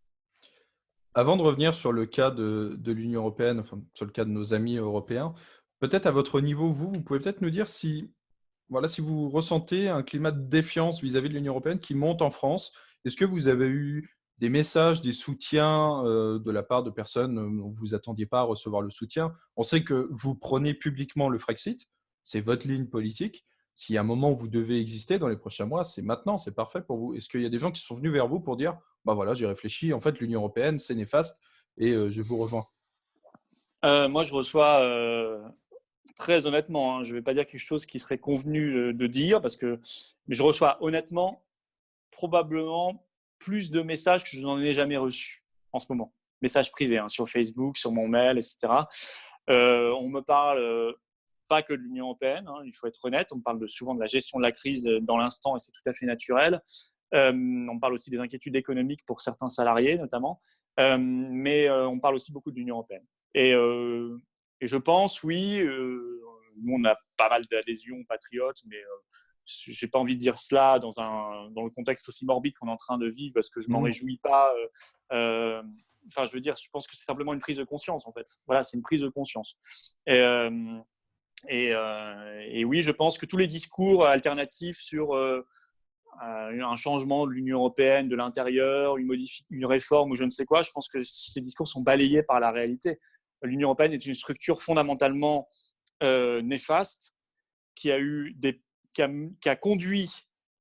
Avant de revenir sur le cas de l'Union européenne, enfin, sur le cas de nos amis européens, peut-être à votre niveau, vous pouvez peut-être nous dire si, voilà, si vous ressentez un climat de défiance vis-à-vis de l'Union européenne qui monte en France. Est-ce que vous avez eu des messages, des soutiens de la part de personnes dont vous ne attendiez pas à recevoir le soutien? On sait que vous prenez publiquement le Frexit, c'est votre ligne politique. S'il y a un moment où vous devez exister dans les prochains mois, c'est maintenant, c'est parfait pour vous. Est-ce qu'il y a des gens qui sont venus vers vous pour dire, bah voilà, j'ai réfléchi, en fait, l'Union européenne, c'est néfaste et je vous rejoins? Moi, je reçois, très honnêtement, hein, je ne vais pas dire quelque chose qui serait convenu de dire, mais je reçois honnêtement probablement plus de messages que je n'en ai jamais reçus en ce moment. Messages privés, hein, sur Facebook, sur mon mail, etc. On me parle pas que de l'Union européenne, hein, il faut être honnête. On me parle souvent de la gestion de la crise dans l'instant et c'est tout à fait naturel. On me parle aussi des inquiétudes économiques pour certains salariés notamment, mais on parle aussi beaucoup de l'Union européenne. Et je pense, oui, nous on a pas mal d'adhésions patriotes, mais j'ai pas envie de dire cela dans le contexte aussi morbide qu'on est en train de vivre parce que je m'en réjouis pas. Enfin, je veux dire, je pense que c'est simplement une prise de conscience en fait. Voilà, c'est une prise de conscience. Et oui, je pense que tous les discours alternatifs sur un changement de l'Union européenne, de l'intérieur, une réforme ou je ne sais quoi, je pense que ces discours sont balayés par la réalité. L'Union européenne est une structure fondamentalement néfaste qui a conduit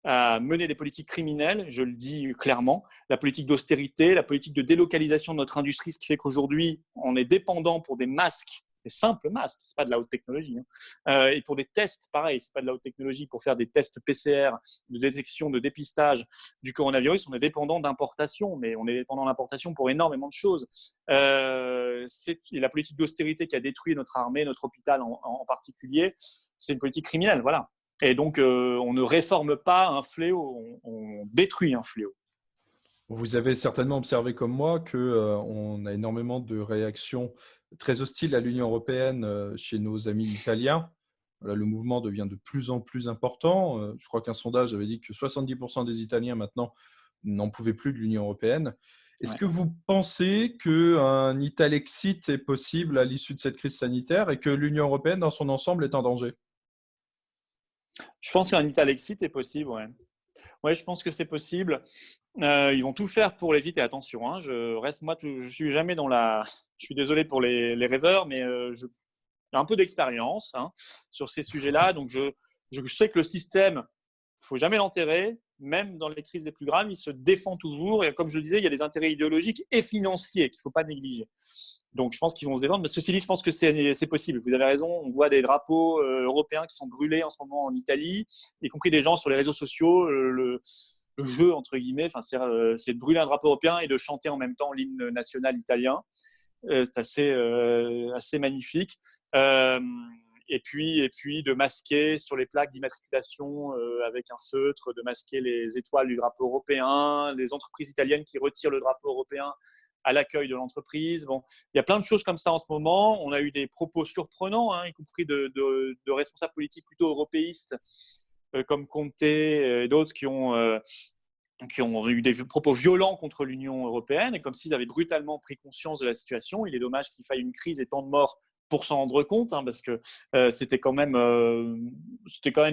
à mener des politiques criminelles, je le dis clairement, la politique d'austérité, la politique de délocalisation de notre industrie, ce qui fait qu'aujourd'hui, on est dépendant pour des masques, des simples masques, ce n'est pas de la haute technologie, hein. Et pour des tests, pareil, ce n'est pas de la haute technologie, pour faire des tests PCR, de détection, de dépistage du coronavirus, on est dépendant d'importation, mais on est dépendant d'importation pour énormément de choses. C'est la politique d'austérité qui a détruit notre armée, notre hôpital en particulier, c'est une politique criminelle, voilà. Et donc, on ne réforme pas un fléau, on détruit un fléau. Vous avez certainement observé comme moi qu'on a énormément de réactions très hostiles à l'Union européenne chez nos amis italiens. Voilà, le mouvement devient de plus en plus important. Je crois qu'un sondage avait dit que 70% des Italiens maintenant n'en pouvaient plus de l'Union européenne. Est-ce Ouais. que vous pensez qu'un Italexit est possible à l'issue de cette crise sanitaire et que l'Union européenne dans son ensemble est en danger? Je pense qu'un Italexit est possible, ouais. Ouais, je pense que c'est possible. Ils vont tout faire pour l'éviter. Attention, hein, je suis jamais dans la. Je suis désolé pour les rêveurs, mais j'ai un peu d'expérience, hein, sur ces sujets-là. Donc, je sais que le système, il ne faut jamais l'enterrer. Même dans les crises les plus graves, il se défend toujours. Et comme je le disais, il y a des intérêts idéologiques et financiers qu'il ne faut pas négliger. Donc, je pense qu'ils vont se défendre. Mais ceci dit, je pense que c'est possible. Vous avez raison. On voit des drapeaux européens qui sont brûlés en ce moment en Italie, y compris des gens sur les réseaux sociaux. Le jeu, entre guillemets, c'est de brûler un drapeau européen et de chanter en même temps l'hymne national italien. C'est assez magnifique. Et puis de masquer sur les plaques d'immatriculation avec un feutre, de masquer les étoiles du drapeau européen, les entreprises italiennes qui retirent le drapeau européen à l'accueil de l'entreprise. Bon, il y a plein de choses comme ça en ce moment. On a eu des propos surprenants, hein, y compris de responsables politiques plutôt européistes, comme Conte et d'autres qui ont eu des propos violents contre l'Union européenne, et comme s'ils avaient brutalement pris conscience de la situation. Il est dommage qu'il faille une crise et tant de morts pour s'en rendre compte, hein, parce que c'était quand même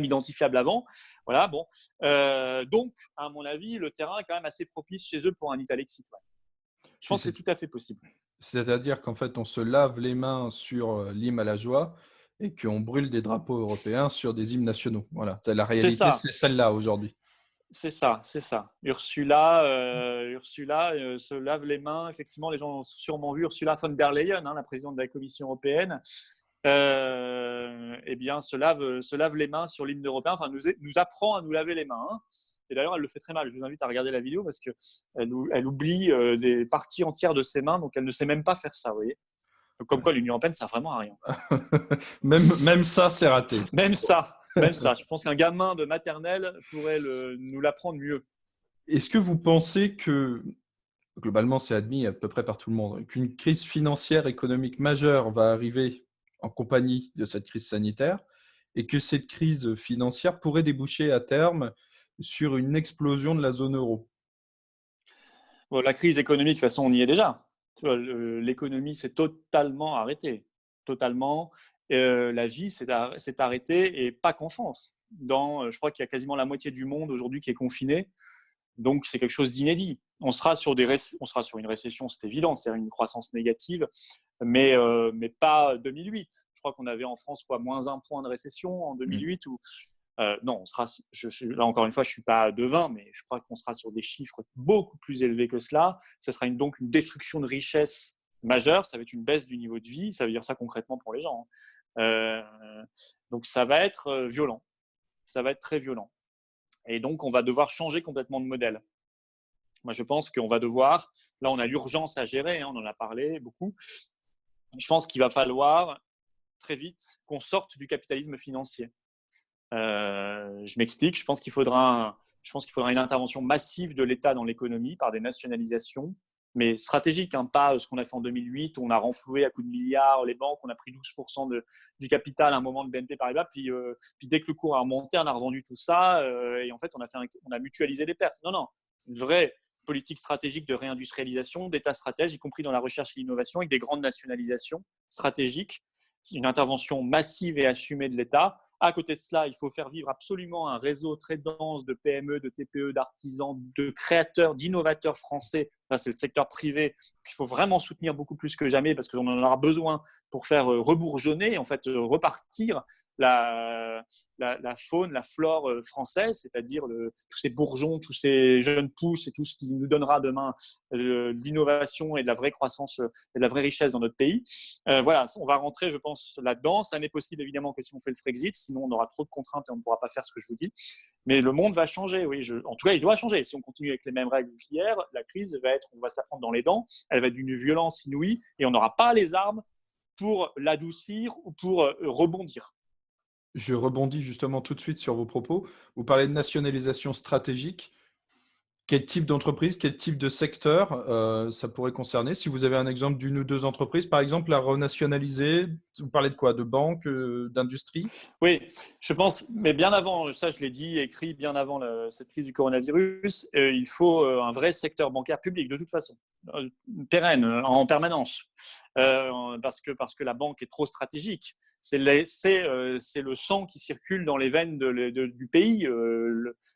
identifiable avant. Voilà, bon. Donc, à mon avis, le terrain est quand même assez propice chez eux pour un Italexit. Ouais. Je pense que c'est tout à fait possible. C'est-à-dire qu'en fait, on se lave les mains sur l'hymne à la joie et qu'on brûle des drapeaux européens sur des hymnes nationaux. Voilà, la C'est réalité, ça. c'est celle-là aujourd'hui. C'est ça, c'est ça. Ursula se lave les mains. Effectivement, les gens ont sûrement vu Ursula von der Leyen, hein, la présidente de la Commission européenne, eh bien, se lave les mains sur l'hymne européen. Enfin, nous apprend à nous laver les mains. Hein. Et d'ailleurs, elle le fait très mal. Je vous invite à regarder la vidéo parce qu'elle oublie des parties entières de ses mains, donc elle ne sait même pas faire ça. Vous voyez. Donc, comme quoi, l'Union européenne, ça sert vraiment à rien. Même ça, c'est raté. Même ça. Je pense qu'un gamin de maternelle pourrait nous l'apprendre mieux. Est-ce que vous pensez que, globalement, c'est admis à peu près par tout le monde, qu'une crise financière économique majeure va arriver en compagnie de cette crise sanitaire et que cette crise financière pourrait déboucher à terme sur une explosion de la zone euro? Bon, la crise économique, de toute façon, on y est déjà. L'économie s'est totalement arrêtée. Totalement. La vie s'est arrêtée et pas qu'en France. Je crois qu'il y a quasiment la moitié du monde aujourd'hui qui est confiné. Donc, c'est quelque chose d'inédit. On sera sur une récession, c'est évident, c'est-à-dire une croissance négative, mais pas 2008. Je crois qu'on avait en France moins 1 point de récession en 2008. Non, là encore une fois, je ne suis pas devin, mais je crois qu'on sera sur des chiffres beaucoup plus élevés que cela. Ce sera donc une destruction de richesse majeure, ça va être une baisse du niveau de vie, ça veut dire ça concrètement pour les gens. Donc, ça va être violent, ça va être très violent. Et donc, on va devoir changer complètement de modèle. Moi, je pense qu'on va devoir, là, on a l'urgence à gérer, hein, on en a parlé beaucoup. Je pense qu'il va falloir très vite qu'on sorte du capitalisme financier. Je m'explique, je pense qu'il faudra une intervention massive de l'État dans l'économie par des nationalisations, mais stratégiques, hein, pas ce qu'on a fait en 2008, où on a renfloué à coups de milliards les banques, on a pris 12% du capital à un moment de BNP Paribas, puis dès que le cours a remonté, on a revendu tout ça, et en fait, on a mutualisé les pertes. Non, une vraie politique stratégique de réindustrialisation, d'État stratège, y compris dans la recherche et l'innovation, avec des grandes nationalisations stratégiques, une intervention massive et assumée de l'État. À côté de cela, il faut faire vivre absolument un réseau très dense de PME, de TPE, d'artisans, de créateurs, d'innovateurs français. Là, c'est le secteur privé qu'il faut vraiment soutenir beaucoup plus que jamais parce qu'on en aura besoin pour faire rebourgeonner, en fait, repartir la faune, la flore française, c'est-à-dire tous ces bourgeons, tous ces jeunes pousses et tout ce qui nous donnera demain l'innovation et de la vraie croissance et de la vraie richesse dans notre pays. Voilà, on va rentrer, je pense, là-dedans. Ça n'est possible évidemment que si on fait le Frexit, sinon on aura trop de contraintes et on ne pourra pas faire ce que je vous dis. Mais le monde va changer, oui. En tout cas, il doit changer. Si on continue avec les mêmes règles qu'hier, la crise on va se la prendre dans les dents. Elle va être d'une violence inouïe et on n'aura pas les armes pour l'adoucir ou pour rebondir. Je rebondis justement tout de suite sur vos propos. Vous parlez de nationalisation stratégique. Quel type d'entreprise, quel type de secteur ça pourrait concerner? Si vous avez un exemple d'une ou deux entreprises, par exemple, à renationaliser, vous parlez de quoi? De banque, d'industrie? Oui, je pense, mais bien avant, ça je l'ai dit, écrit bien avant cette crise du coronavirus, il faut un vrai secteur bancaire public de toute façon, pérenne, en permanence, parce que la banque est trop stratégique. C'est le sang qui circule dans les veines du pays,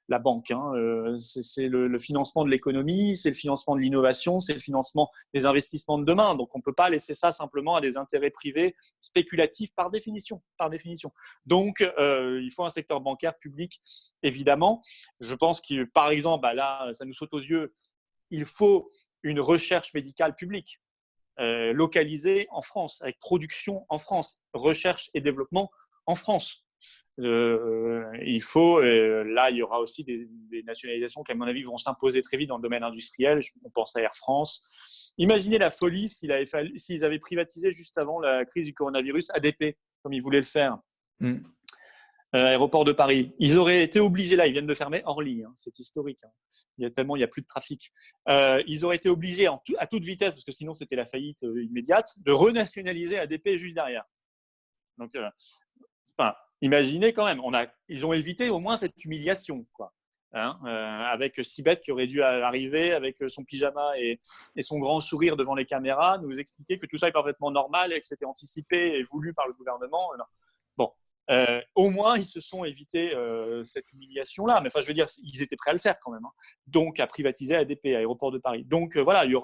la banque. Hein. C'est le financement de l'économie, c'est le financement de l'innovation, c'est le financement des investissements de demain. Donc on ne peut pas laisser ça simplement à des intérêts privés spéculatifs par définition. Donc, il faut un secteur bancaire public, évidemment. Je pense que, par exemple, là, ça nous saute aux yeux, il faut une recherche médicale publique localisée en France, avec production en France, recherche et développement en France. Il faut, là, il y aura aussi des nationalisations qui, à mon avis, vont s'imposer très vite dans le domaine industriel. On pense à Air France. Imaginez la folie s'ils avaient privatisé juste avant la crise du coronavirus ADP, comme ils voulaient le faire. Aéroport de Paris. Ils auraient été obligés, là, ils viennent de fermer Orly, hein, c'est historique. Hein. Il y a plus de trafic. Ils auraient été obligés à toute vitesse, parce que sinon c'était la faillite immédiate, de renationaliser ADP juste derrière. Donc, imaginez quand même, ils ont évité au moins cette humiliation, quoi. hein, avec Sibeth qui aurait dû arriver avec son pyjama et son grand sourire devant les caméras, nous expliquer que tout ça est parfaitement normal et que c'était anticipé et voulu par le gouvernement. Bon, au moins, ils se sont évités cette humiliation-là. Mais enfin, je veux dire, ils étaient prêts à le faire quand même. Hein. Donc, à privatiser ADP, Aéroport de Paris. Donc, voilà, il y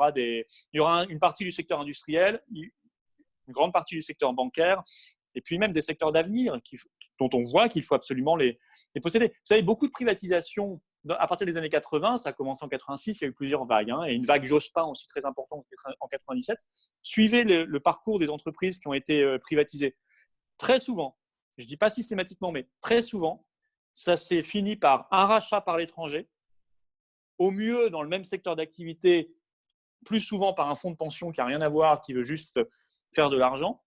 aura une partie du secteur industriel, une grande partie du secteur bancaire, et puis même des secteurs d'avenir dont on voit qu'il faut absolument les posséder. Vous savez, beaucoup de privatisations, à partir des années 80, ça a commencé en 86, il y a eu plusieurs vagues, hein, et une vague Jospin aussi très importante en 97. Suivez le parcours des entreprises qui ont été privatisées. Très souvent, je ne dis pas systématiquement, mais très souvent, ça s'est fini par un rachat par l'étranger, au mieux dans le même secteur d'activité, plus souvent par un fonds de pension qui n'a rien à voir, qui veut juste faire de l'argent,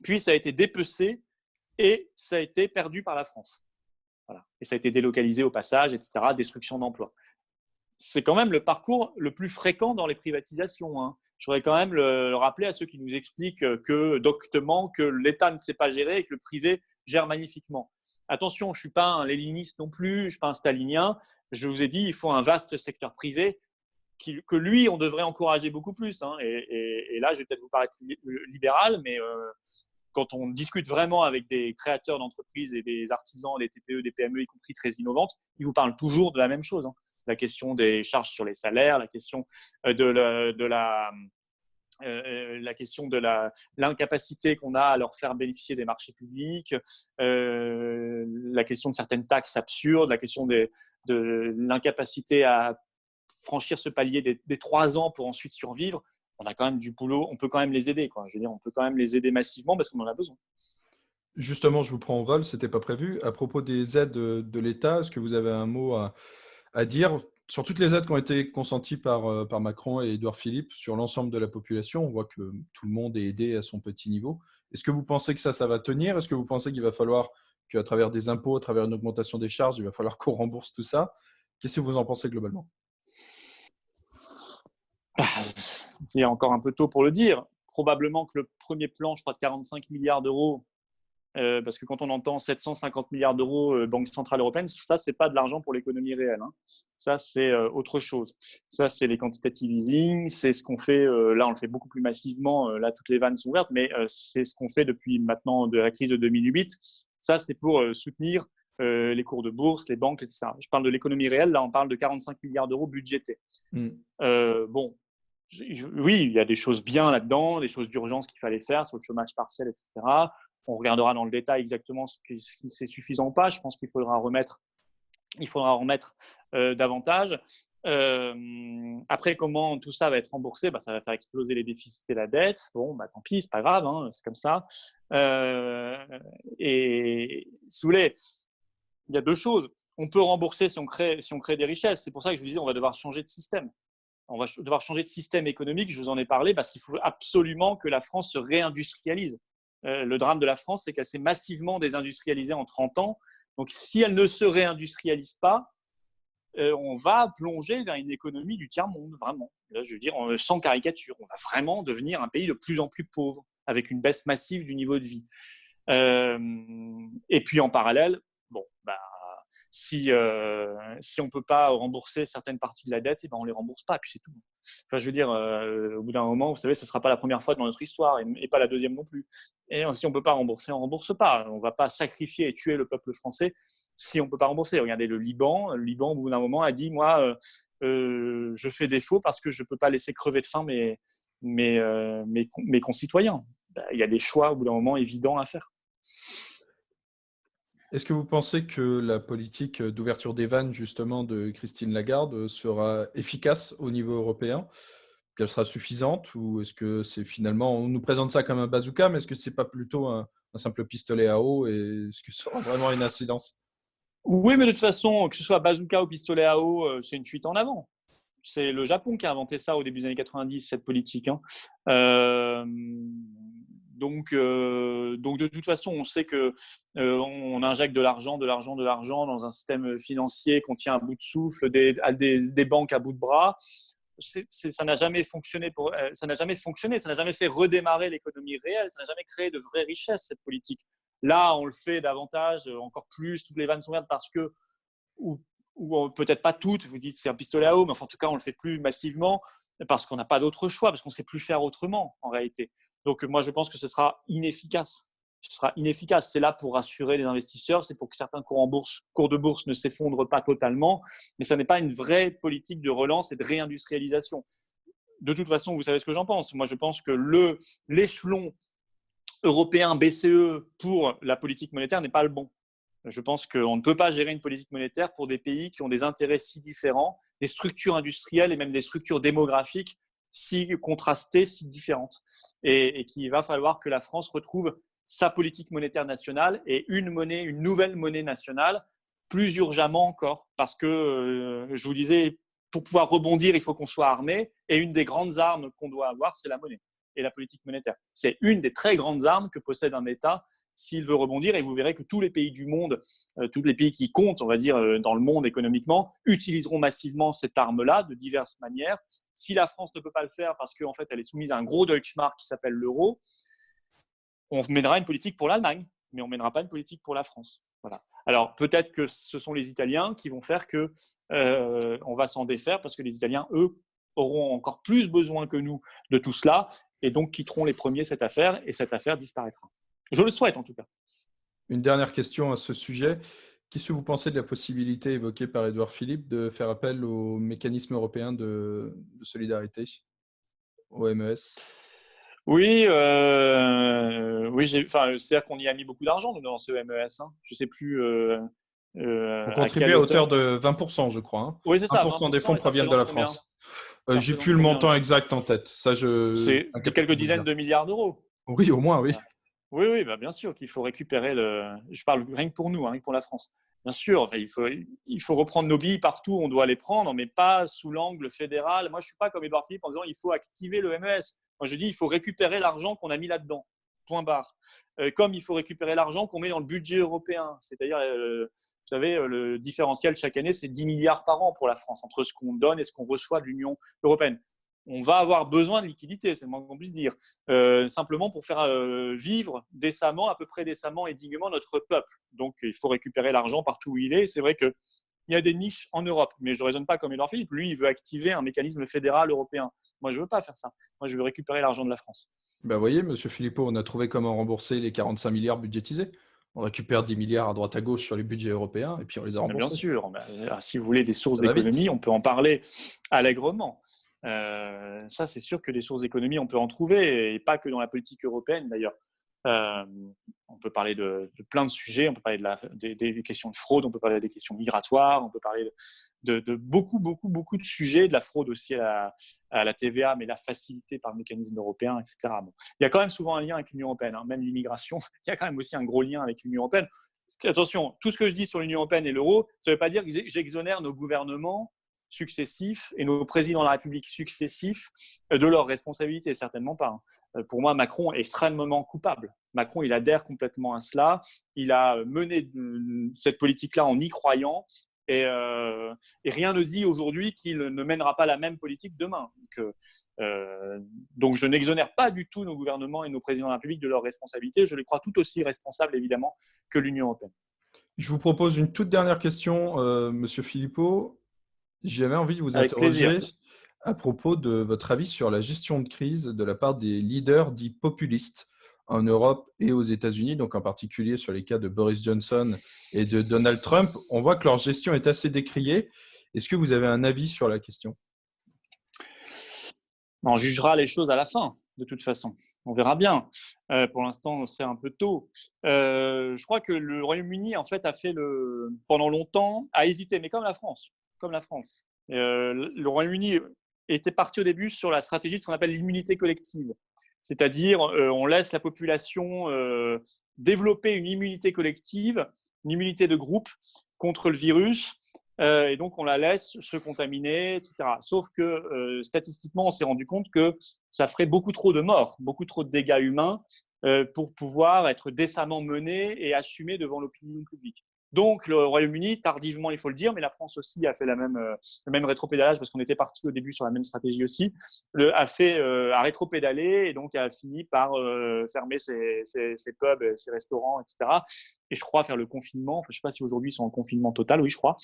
puis ça a été dépecé et ça a été perdu par la France. Voilà. Et ça a été délocalisé au passage, etc., destruction d'emplois. C'est quand même le parcours le plus fréquent dans les privatisations. Hein. Je voudrais quand même le rappeler à ceux qui nous expliquent doctement que l'État ne sait pas gérer et que le privé gère magnifiquement. Attention, je ne suis pas un léniniste non plus, je ne suis pas un stalinien. Je vous ai dit, il faut un vaste secteur privé que lui, on devrait encourager beaucoup plus. Hein. Et là, je vais peut-être vous paraître libéral, mais quand on discute vraiment avec des créateurs d'entreprises et des artisans, des TPE, des PME, y compris très innovantes, ils vous parlent toujours de la même chose. Hein. La question des charges sur les salaires, la question la question de l'incapacité qu'on a à leur faire bénéficier des marchés publics, la question de certaines taxes absurdes, la question de l'incapacité à franchir ce palier des 3 ans pour ensuite survivre. On a quand même du boulot, on peut quand même les aider. Quoi. Je veux dire, on peut quand même les aider massivement parce qu'on en a besoin. Justement, je vous prends en vol, ce n'était pas prévu. À propos des aides de l'État, est-ce que vous avez un mot à dire sur toutes les aides qui ont été consenties par Macron et Édouard Philippe sur l'ensemble de la population? On voit que tout le monde est aidé à son petit niveau. Est-ce que vous pensez que ça va tenir? Est-ce que vous pensez qu'il va falloir qu'à travers des impôts, à travers une augmentation des charges, il va falloir qu'on rembourse tout ça? Qu'est-ce que vous en pensez globalement? C'est encore un peu tôt pour le dire. Probablement que le premier plan, je crois, de 45 milliards d'euros, parce que quand on entend 750 milliards d'euros Banque Centrale Européenne, ça, ce n'est pas de l'argent pour l'économie réelle. Hein. Ça, c'est autre chose. Ça, c'est les quantitative easing, c'est ce qu'on fait, là, on le fait beaucoup plus massivement, là, toutes les vannes sont ouvertes, mais c'est ce qu'on fait depuis maintenant de la crise de 2008. Ça, c'est pour soutenir les cours de bourse, les banques, etc. Je parle de l'économie réelle, là, on parle de 45 milliards d'euros budgétés. Bon, oui, il y a des choses bien là-dedans, des choses d'urgence qu'il fallait faire sur le chômage partiel, etc. On regardera dans le détail exactement ce qui c'est suffisant ou pas. Je pense qu'il faudra remettre davantage. Après, comment tout ça va être remboursé? Ça va faire exploser les déficits et la dette. Bon, tant pis, c'est pas grave, hein, c'est comme ça. Et si vous voulez, il y a deux choses. On peut rembourser si on crée des richesses. C'est pour ça que je vous disais, on va devoir changer de système. On va devoir changer de système économique, je vous en ai parlé, parce qu'il faut absolument que la France se réindustrialise. Le drame de la France, c'est qu'elle s'est massivement désindustrialisée en 30 ans. Donc, si elle ne se réindustrialise pas, on va plonger vers une économie du tiers-monde, vraiment. Là, je veux dire, sans caricature, on va vraiment devenir un pays de plus en plus pauvre, avec une baisse massive du niveau de vie. Et puis, en parallèle, si on ne peut pas rembourser certaines parties de la dette, on ne les rembourse pas, et puis c'est tout. Enfin, je veux dire, au bout d'un moment, vous savez, ce ne sera pas la première fois dans notre histoire, et pas la deuxième non plus. Et si on ne peut pas rembourser, on ne rembourse pas. On ne va pas sacrifier et tuer le peuple français si on ne peut pas rembourser. Regardez le Liban. Le Liban, au bout d'un moment, a dit, moi, je fais défaut parce que je ne peux pas laisser crever de faim mes concitoyens. Il y a des choix, au bout d'un moment, évidents à faire. Est-ce que vous pensez que la politique d'ouverture des vannes, justement, de Christine Lagarde sera efficace au niveau européen? Qu'elle sera suffisante? Ou est-ce que c'est finalement, on nous présente ça comme un bazooka, mais est-ce que ce n'est pas plutôt un simple pistolet à eau? Et est-ce que ça aura vraiment une incidence? Oui, mais de toute façon, que ce soit bazooka ou pistolet à eau, c'est une fuite en avant. C'est le Japon qui a inventé ça au début des années 90, cette politique. Hein. Donc, de toute façon, on sait qu'on injecte de l'argent dans un système financier qu'on tient à bout de souffle, des banques à bout de bras. Ça n'a jamais fonctionné, ça n'a jamais fait redémarrer l'économie réelle, ça n'a jamais créé de vraies richesses, cette politique. Là, on le fait davantage, encore plus, toutes les vannes sont vertes parce que, ou ou peut-être pas toutes, vous dites c'est un pistolet à eau, mais enfin, en tout cas, on ne le fait plus massivement parce qu'on n'a pas d'autre choix, parce qu'on ne sait plus faire autrement en réalité. Donc, moi, je pense que ce sera inefficace. Ce sera inefficace. C'est là pour rassurer les investisseurs, c'est pour que certains cours de bourse ne s'effondrent pas totalement, mais ça n'est pas une vraie politique de relance et de réindustrialisation. De toute façon, vous savez ce que j'en pense. Moi, je pense que l'échelon européen BCE pour la politique monétaire n'est pas le bon. Je pense qu'on ne peut pas gérer une politique monétaire pour des pays qui ont des intérêts si différents, des structures industrielles et même des structures démographiques si contrastées, si différentes. Et qu'il va falloir que la France retrouve sa politique monétaire nationale et une nouvelle monnaie nationale, plus urgemment encore. Parce que, je vous disais, pour pouvoir rebondir, il faut qu'on soit armé. Et une des grandes armes qu'on doit avoir, c'est la monnaie et la politique monétaire. C'est une des très grandes armes que possède un État s'il veut rebondir. Et vous verrez que tous les pays du monde, tous les pays qui comptent, on va dire, dans le monde économiquement, utiliseront massivement cette arme-là de diverses manières. Si la France ne peut pas le faire parce qu'en fait, elle est soumise à un gros Deutschmark qui s'appelle l'euro, on mènera une politique pour l'Allemagne, mais on ne mènera pas une politique pour la France. Voilà. Alors, peut-être que ce sont les Italiens qui vont faire qu'on va s'en défaire parce que les Italiens, eux, auront encore plus besoin que nous de tout cela et donc quitteront les premiers cette affaire et cette affaire disparaîtra. Je le souhaite en tout cas. Une dernière question à ce sujet. Qu'est-ce que vous pensez de la possibilité évoquée par Édouard Philippe de faire appel au mécanisme européen de solidarité, au MES? Oui, c'est-à-dire qu'on y a mis beaucoup d'argent dans ce MES. Hein. Je ne sais plus On contribue à hauteur de 20%, je crois. Hein. Oui, c'est ça. 20% des fonds proviennent de la France. J'ai plus le montant exact en tête. C'est quelques dizaines de milliards d'euros. Oui, au moins, oui. Oui, bien sûr qu'il faut récupérer Je parle rien que pour nous, rien que pour la France. Bien sûr, enfin, il faut reprendre nos billes partout, on doit les prendre, mais pas sous l'angle fédéral. Moi, je ne suis pas comme Édouard Philippe en disant il faut activer le MES. Moi, je dis il faut récupérer l'argent qu'on a mis là-dedans. Point barre. Comme il faut récupérer l'argent qu'on met dans le budget européen. C'est-à-dire, vous savez, le différentiel chaque année, c'est 10 milliards par an pour la France, entre ce qu'on donne et ce qu'on reçoit de l'Union européenne. On va avoir besoin de liquidités, c'est le moins qu'on puisse dire, simplement pour faire vivre décemment, à peu près décemment et dignement notre peuple. Donc, il faut récupérer l'argent partout où il est. C'est vrai qu'il y a des niches en Europe, mais je ne raisonne pas comme Édouard Philippe. Lui, il veut activer un mécanisme fédéral européen. Moi, je ne veux pas faire ça. Moi, je veux récupérer l'argent de la France. Vous voyez, M. Philippot, on a trouvé comment rembourser les 45 milliards budgétisés. On récupère 10 milliards à droite à gauche sur les budgets européens et puis on les a remboursés. Bien sûr. Si vous voulez des sources d'économie, on peut en parler allègrement. Ça, c'est sûr que des sources d'économie, on peut en trouver, et pas que dans la politique européenne d'ailleurs. On peut parler de plein de sujets, on peut parler des questions de fraude, on peut parler des questions migratoires, on peut parler de beaucoup de sujets, de la fraude aussi à la TVA, mais la facilitée par le mécanisme européen, etc. Bon. Il y a quand même souvent un lien avec l'Union européenne, hein. Même l'immigration, il y a quand même aussi un gros lien avec l'Union européenne. Attention, tout ce que je dis sur l'Union européenne et l'euro, ça ne veut pas dire que j'exonère nos gouvernements successifs et nos présidents de la République successifs de leurs responsabilités, certainement pas. Pour moi, Macron est extrêmement coupable. Macron, il adhère complètement à cela. Il a mené cette politique-là en y croyant et rien ne dit aujourd'hui qu'il ne mènera pas la même politique demain. Donc je n'exonère pas du tout nos gouvernements et nos présidents de la République de leurs responsabilités. Je les crois tout aussi responsables, évidemment, que l'Union européenne. Je vous propose une toute dernière question, Monsieur Philippot. J'avais envie de vous Avec interroger plaisir. à propos de votre avis sur la gestion de crise de la part des leaders dits populistes en Europe et aux États-Unis, donc en particulier sur les cas de Boris Johnson et de Donald Trump. On voit que leur gestion est assez décriée. Est-ce que vous avez un avis sur la question? On jugera les choses à la fin, de toute façon. On verra bien. Pour l'instant, c'est un peu tôt. Je crois que le Royaume-Uni, en fait, pendant longtemps, a hésité, mais comme la France. Le Royaume-Uni était parti au début sur la stratégie de ce qu'on appelle l'immunité collective. C'est-à-dire, on laisse la population développer une immunité collective, une immunité de groupe contre le virus, et donc on la laisse se contaminer, etc. Sauf que statistiquement, on s'est rendu compte que ça ferait beaucoup trop de morts, beaucoup trop de dégâts humains pour pouvoir être décemment mené et assumé devant l'opinion publique. Donc, le Royaume-Uni, tardivement, il faut le dire, mais la France aussi a fait le même rétropédalage parce qu'on était parti au début sur la même stratégie aussi, a rétropédalé et donc a fini par fermer ses pubs, ses restaurants, etc. Et je crois faire le confinement. Enfin, je ne sais pas si aujourd'hui ils sont en confinement total, oui, je crois.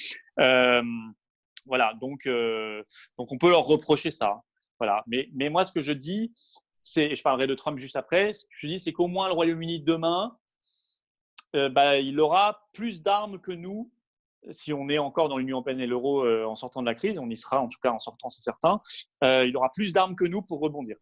Voilà, donc on peut leur reprocher ça. Voilà. Mais moi, ce que je dis, et je parlerai de Trump juste après, ce que je dis, c'est qu'au moins le Royaume-Uni demain, il aura plus d'armes que nous si on est encore dans l'Union européenne et l'euro en sortant de la crise. On y sera en tout cas en sortant, c'est certain. Il aura plus d'armes que nous pour rebondir.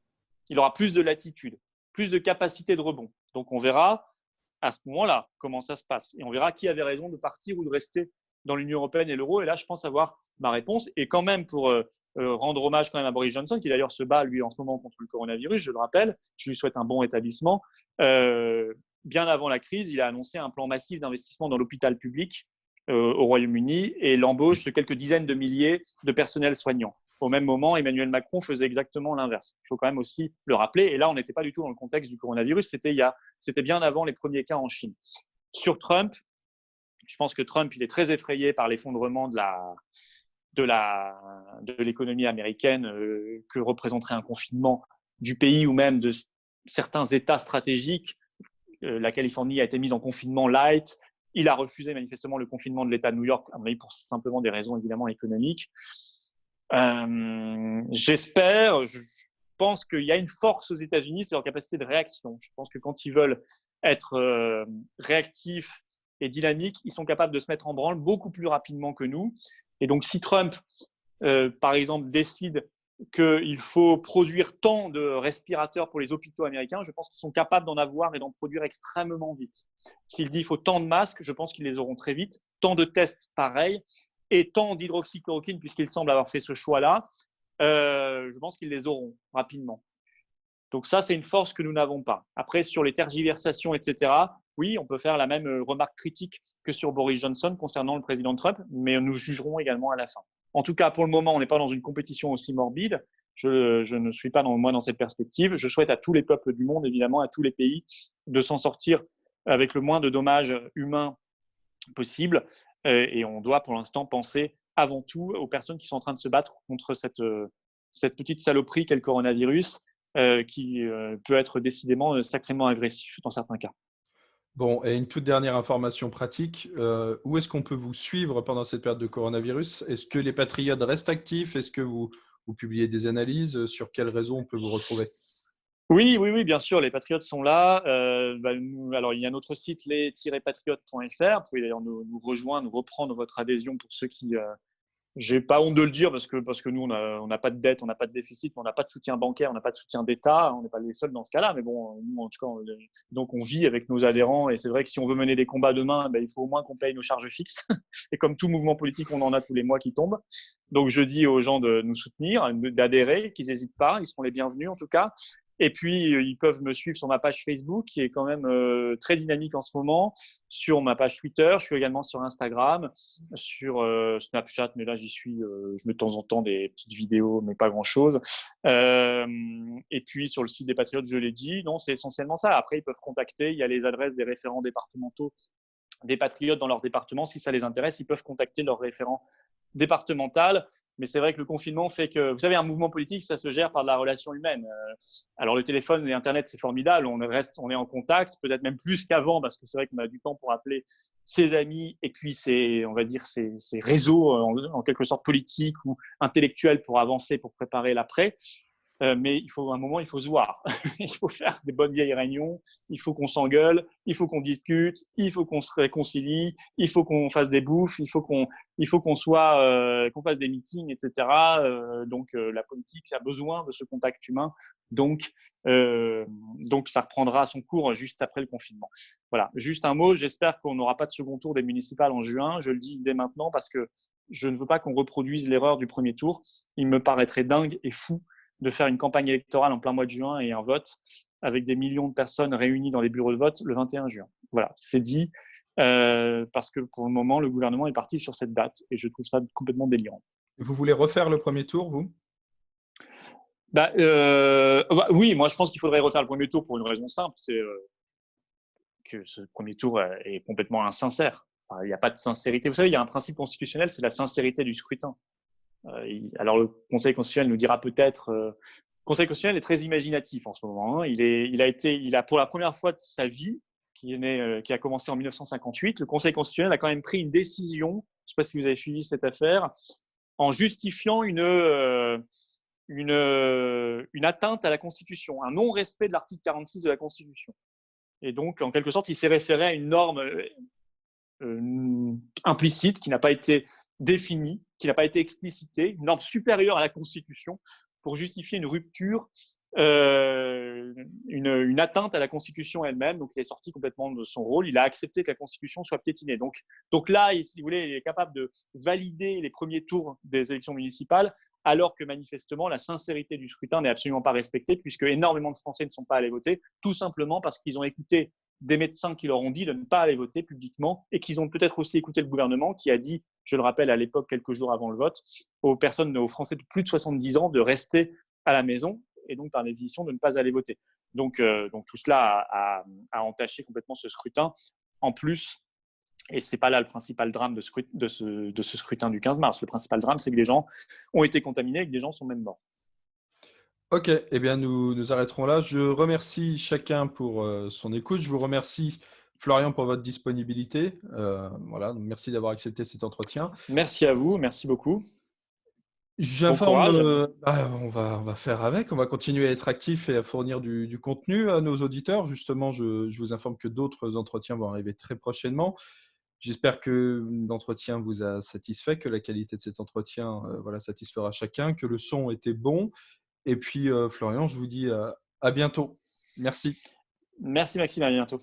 Il aura plus de latitude, plus de capacité de rebond. Donc on verra à ce moment-là comment ça se passe. Et on verra qui avait raison de partir ou de rester dans l'Union européenne et l'euro. Et là, je pense avoir ma réponse. Et quand même, pour rendre hommage quand même à Boris Johnson, qui d'ailleurs se bat, lui, en ce moment contre le coronavirus, je le rappelle, je lui souhaite un bon rétablissement. Bien avant la crise, il a annoncé un plan massif d'investissement dans l'hôpital public au Royaume-Uni et l'embauche de quelques dizaines de milliers de personnels soignants. Au même moment, Emmanuel Macron faisait exactement l'inverse. Il faut quand même aussi le rappeler. Et là, on n'était pas du tout dans le contexte du coronavirus. C'était bien avant les premiers cas en Chine. Sur Trump, je pense que Trump, il est très effrayé par l'effondrement de l'économie américaine que représenterait un confinement du pays ou même de certains États stratégiques. La Californie a été mise en confinement light. Il a refusé manifestement le confinement de l'État de New York, à mon avis, pour simplement des raisons évidemment économiques. Je pense qu'il y a une force aux États-Unis, c'est leur capacité de réaction. Je pense que quand ils veulent être réactifs et dynamiques, ils sont capables de se mettre en branle beaucoup plus rapidement que nous. Et donc, si Trump, par exemple, décide qu'il faut produire tant de respirateurs pour les hôpitaux américains, je pense qu'ils sont capables d'en avoir et d'en produire extrêmement vite. S'il dit qu'il faut tant de masques, je pense qu'ils les auront très vite. Tant de tests, pareil. Et tant d'hydroxychloroquine, puisqu'il semble avoir fait ce choix-là, je pense qu'ils les auront rapidement. Donc ça, c'est une force que nous n'avons pas. Après, sur les tergiversations, etc., oui, on peut faire la même remarque critique que sur Boris Johnson concernant le président Trump, mais nous jugerons également à la fin. En tout cas, pour le moment, on n'est pas dans une compétition aussi morbide. Je ne suis pas dans cette perspective. Je souhaite à tous les peuples du monde, évidemment, à tous les pays, de s'en sortir avec le moins de dommages humains possible. Et on doit, pour l'instant, penser avant tout aux personnes qui sont en train de se battre contre cette petite saloperie qu'est le coronavirus, qui peut être décidément sacrément agressif dans certains cas. Bon, et une toute dernière information pratique, où est-ce qu'on peut vous suivre pendant cette période de coronavirus? Est-ce que les patriotes restent actifs? Est-ce que vous publiez des analyses? Sur quelles réseaux on peut vous retrouver? Oui, bien sûr, les patriotes sont là. Alors, il y a notre site les-patriotes.fr. Vous pouvez d'ailleurs nous rejoindre, nous reprendre votre adhésion pour ceux qui, j'ai pas honte de le dire parce que nous, on n'a pas de dette, on n'a pas de déficit, on n'a pas de soutien bancaire, on n'a pas de soutien d'État, on n'est pas les seuls dans ce cas-là. Mais bon, nous, en tout cas, donc on vit avec nos adhérents et c'est vrai que si on veut mener des combats demain, il faut au moins qu'on paye nos charges fixes. Et comme tout mouvement politique, on en a tous les mois qui tombent. Donc je dis aux gens de nous soutenir, d'adhérer, qu'ils n'hésitent pas, ils seront les bienvenus en tout cas. Et puis, ils peuvent me suivre sur ma page Facebook, qui est quand même très dynamique en ce moment, sur ma page Twitter. Je suis également sur Instagram, sur Snapchat, mais là, j'y suis. Je mets de temps en temps des petites vidéos, mais pas grand-chose. Et puis, sur le site des Patriotes, je l'ai dit, non, c'est essentiellement ça. Après, ils peuvent contacter. Il y a les adresses des référents départementaux des Patriotes dans leur département. Si ça les intéresse, ils peuvent contacter leur référent départemental. Mais c'est vrai que le confinement fait que, vous savez, un mouvement politique, ça se gère par de la relation humaine. Alors le téléphone et Internet, c'est formidable, on est en contact, peut-être même plus qu'avant, parce que c'est vrai qu'on a du temps pour appeler ses amis et puis on va dire, ses réseaux en quelque sorte politiques ou intellectuels pour avancer, pour préparer l'après. Mais il faut un moment, il faut se voir. Il faut faire des bonnes vieilles réunions. Il faut qu'on s'engueule. Il faut qu'on discute. Il faut qu'on se réconcilie. Il faut qu'on fasse des bouffes. Il faut qu'on qu'on fasse des meetings, etc. Donc la politique a besoin de ce contact humain. Donc ça reprendra son cours juste après le confinement. Voilà. Juste un mot. J'espère qu'on n'aura pas de second tour des municipales en juin. Je le dis dès maintenant parce que je ne veux pas qu'on reproduise l'erreur du premier tour. Il me paraîtrait dingue et fou de faire une campagne électorale en plein mois de juin et un vote avec des millions de personnes réunies dans les bureaux de vote le 21 juin. Voilà, c'est dit parce que pour le moment, le gouvernement est parti sur cette date et je trouve ça complètement délirant. Vous voulez refaire le premier tour, vous? Oui, moi je pense qu'il faudrait refaire le premier tour pour une raison simple, c'est que ce premier tour est complètement insincère. il n'y a pas de sincérité. Vous savez, il y a un principe constitutionnel, c'est la sincérité du scrutin. Alors, le Conseil constitutionnel nous dira peut-être… le Conseil constitutionnel est très imaginatif en ce moment. Hein. Il a pour la première fois de sa vie, qui a commencé en 1958, le Conseil constitutionnel a quand même pris une décision, je ne sais pas si vous avez suivi cette affaire, en justifiant une atteinte à la Constitution, un non-respect de l'article 46 de la Constitution. Et donc, en quelque sorte, il s'est référé à une norme implicite qui n'a pas été définie, qui n'a pas été explicitée, une norme supérieure à la Constitution pour justifier une rupture, une atteinte à la Constitution elle-même. Donc, il est sorti complètement de son rôle. Il a accepté que la Constitution soit piétinée. Donc là, si vous voulez, il est capable de valider les premiers tours des élections municipales, alors que manifestement, la sincérité du scrutin n'est absolument pas respectée, puisque énormément de Français ne sont pas allés voter, tout simplement parce qu'ils ont écouté des médecins qui leur ont dit de ne pas aller voter publiquement et qu'ils ont peut-être aussi écouté le gouvernement qui a dit, je le rappelle à l'époque, quelques jours avant le vote, aux Français de plus de 70 ans de rester à la maison et donc par définition de ne pas aller voter. Donc tout cela a entaché complètement ce scrutin. En plus, et ce n'est pas là le principal drame de ce scrutin du 15 mars, le principal drame, c'est que des gens ont été contaminés et que des gens sont même morts. Ok, eh bien nous arrêterons là. Je remercie chacun pour son écoute. Je vous remercie, Florian, pour votre disponibilité. Voilà, donc merci d'avoir accepté cet entretien. Merci à vous, merci beaucoup. J'informe, courage. on va faire avec, on va continuer à être actif et à fournir du contenu à nos auditeurs. Justement, je vous informe que d'autres entretiens vont arriver très prochainement. J'espère que l'entretien vous a satisfait, que la qualité de cet entretien satisfera chacun, que le son était bon. Et puis, Florian, je vous dis à bientôt. Merci. Merci Maxime, à bientôt.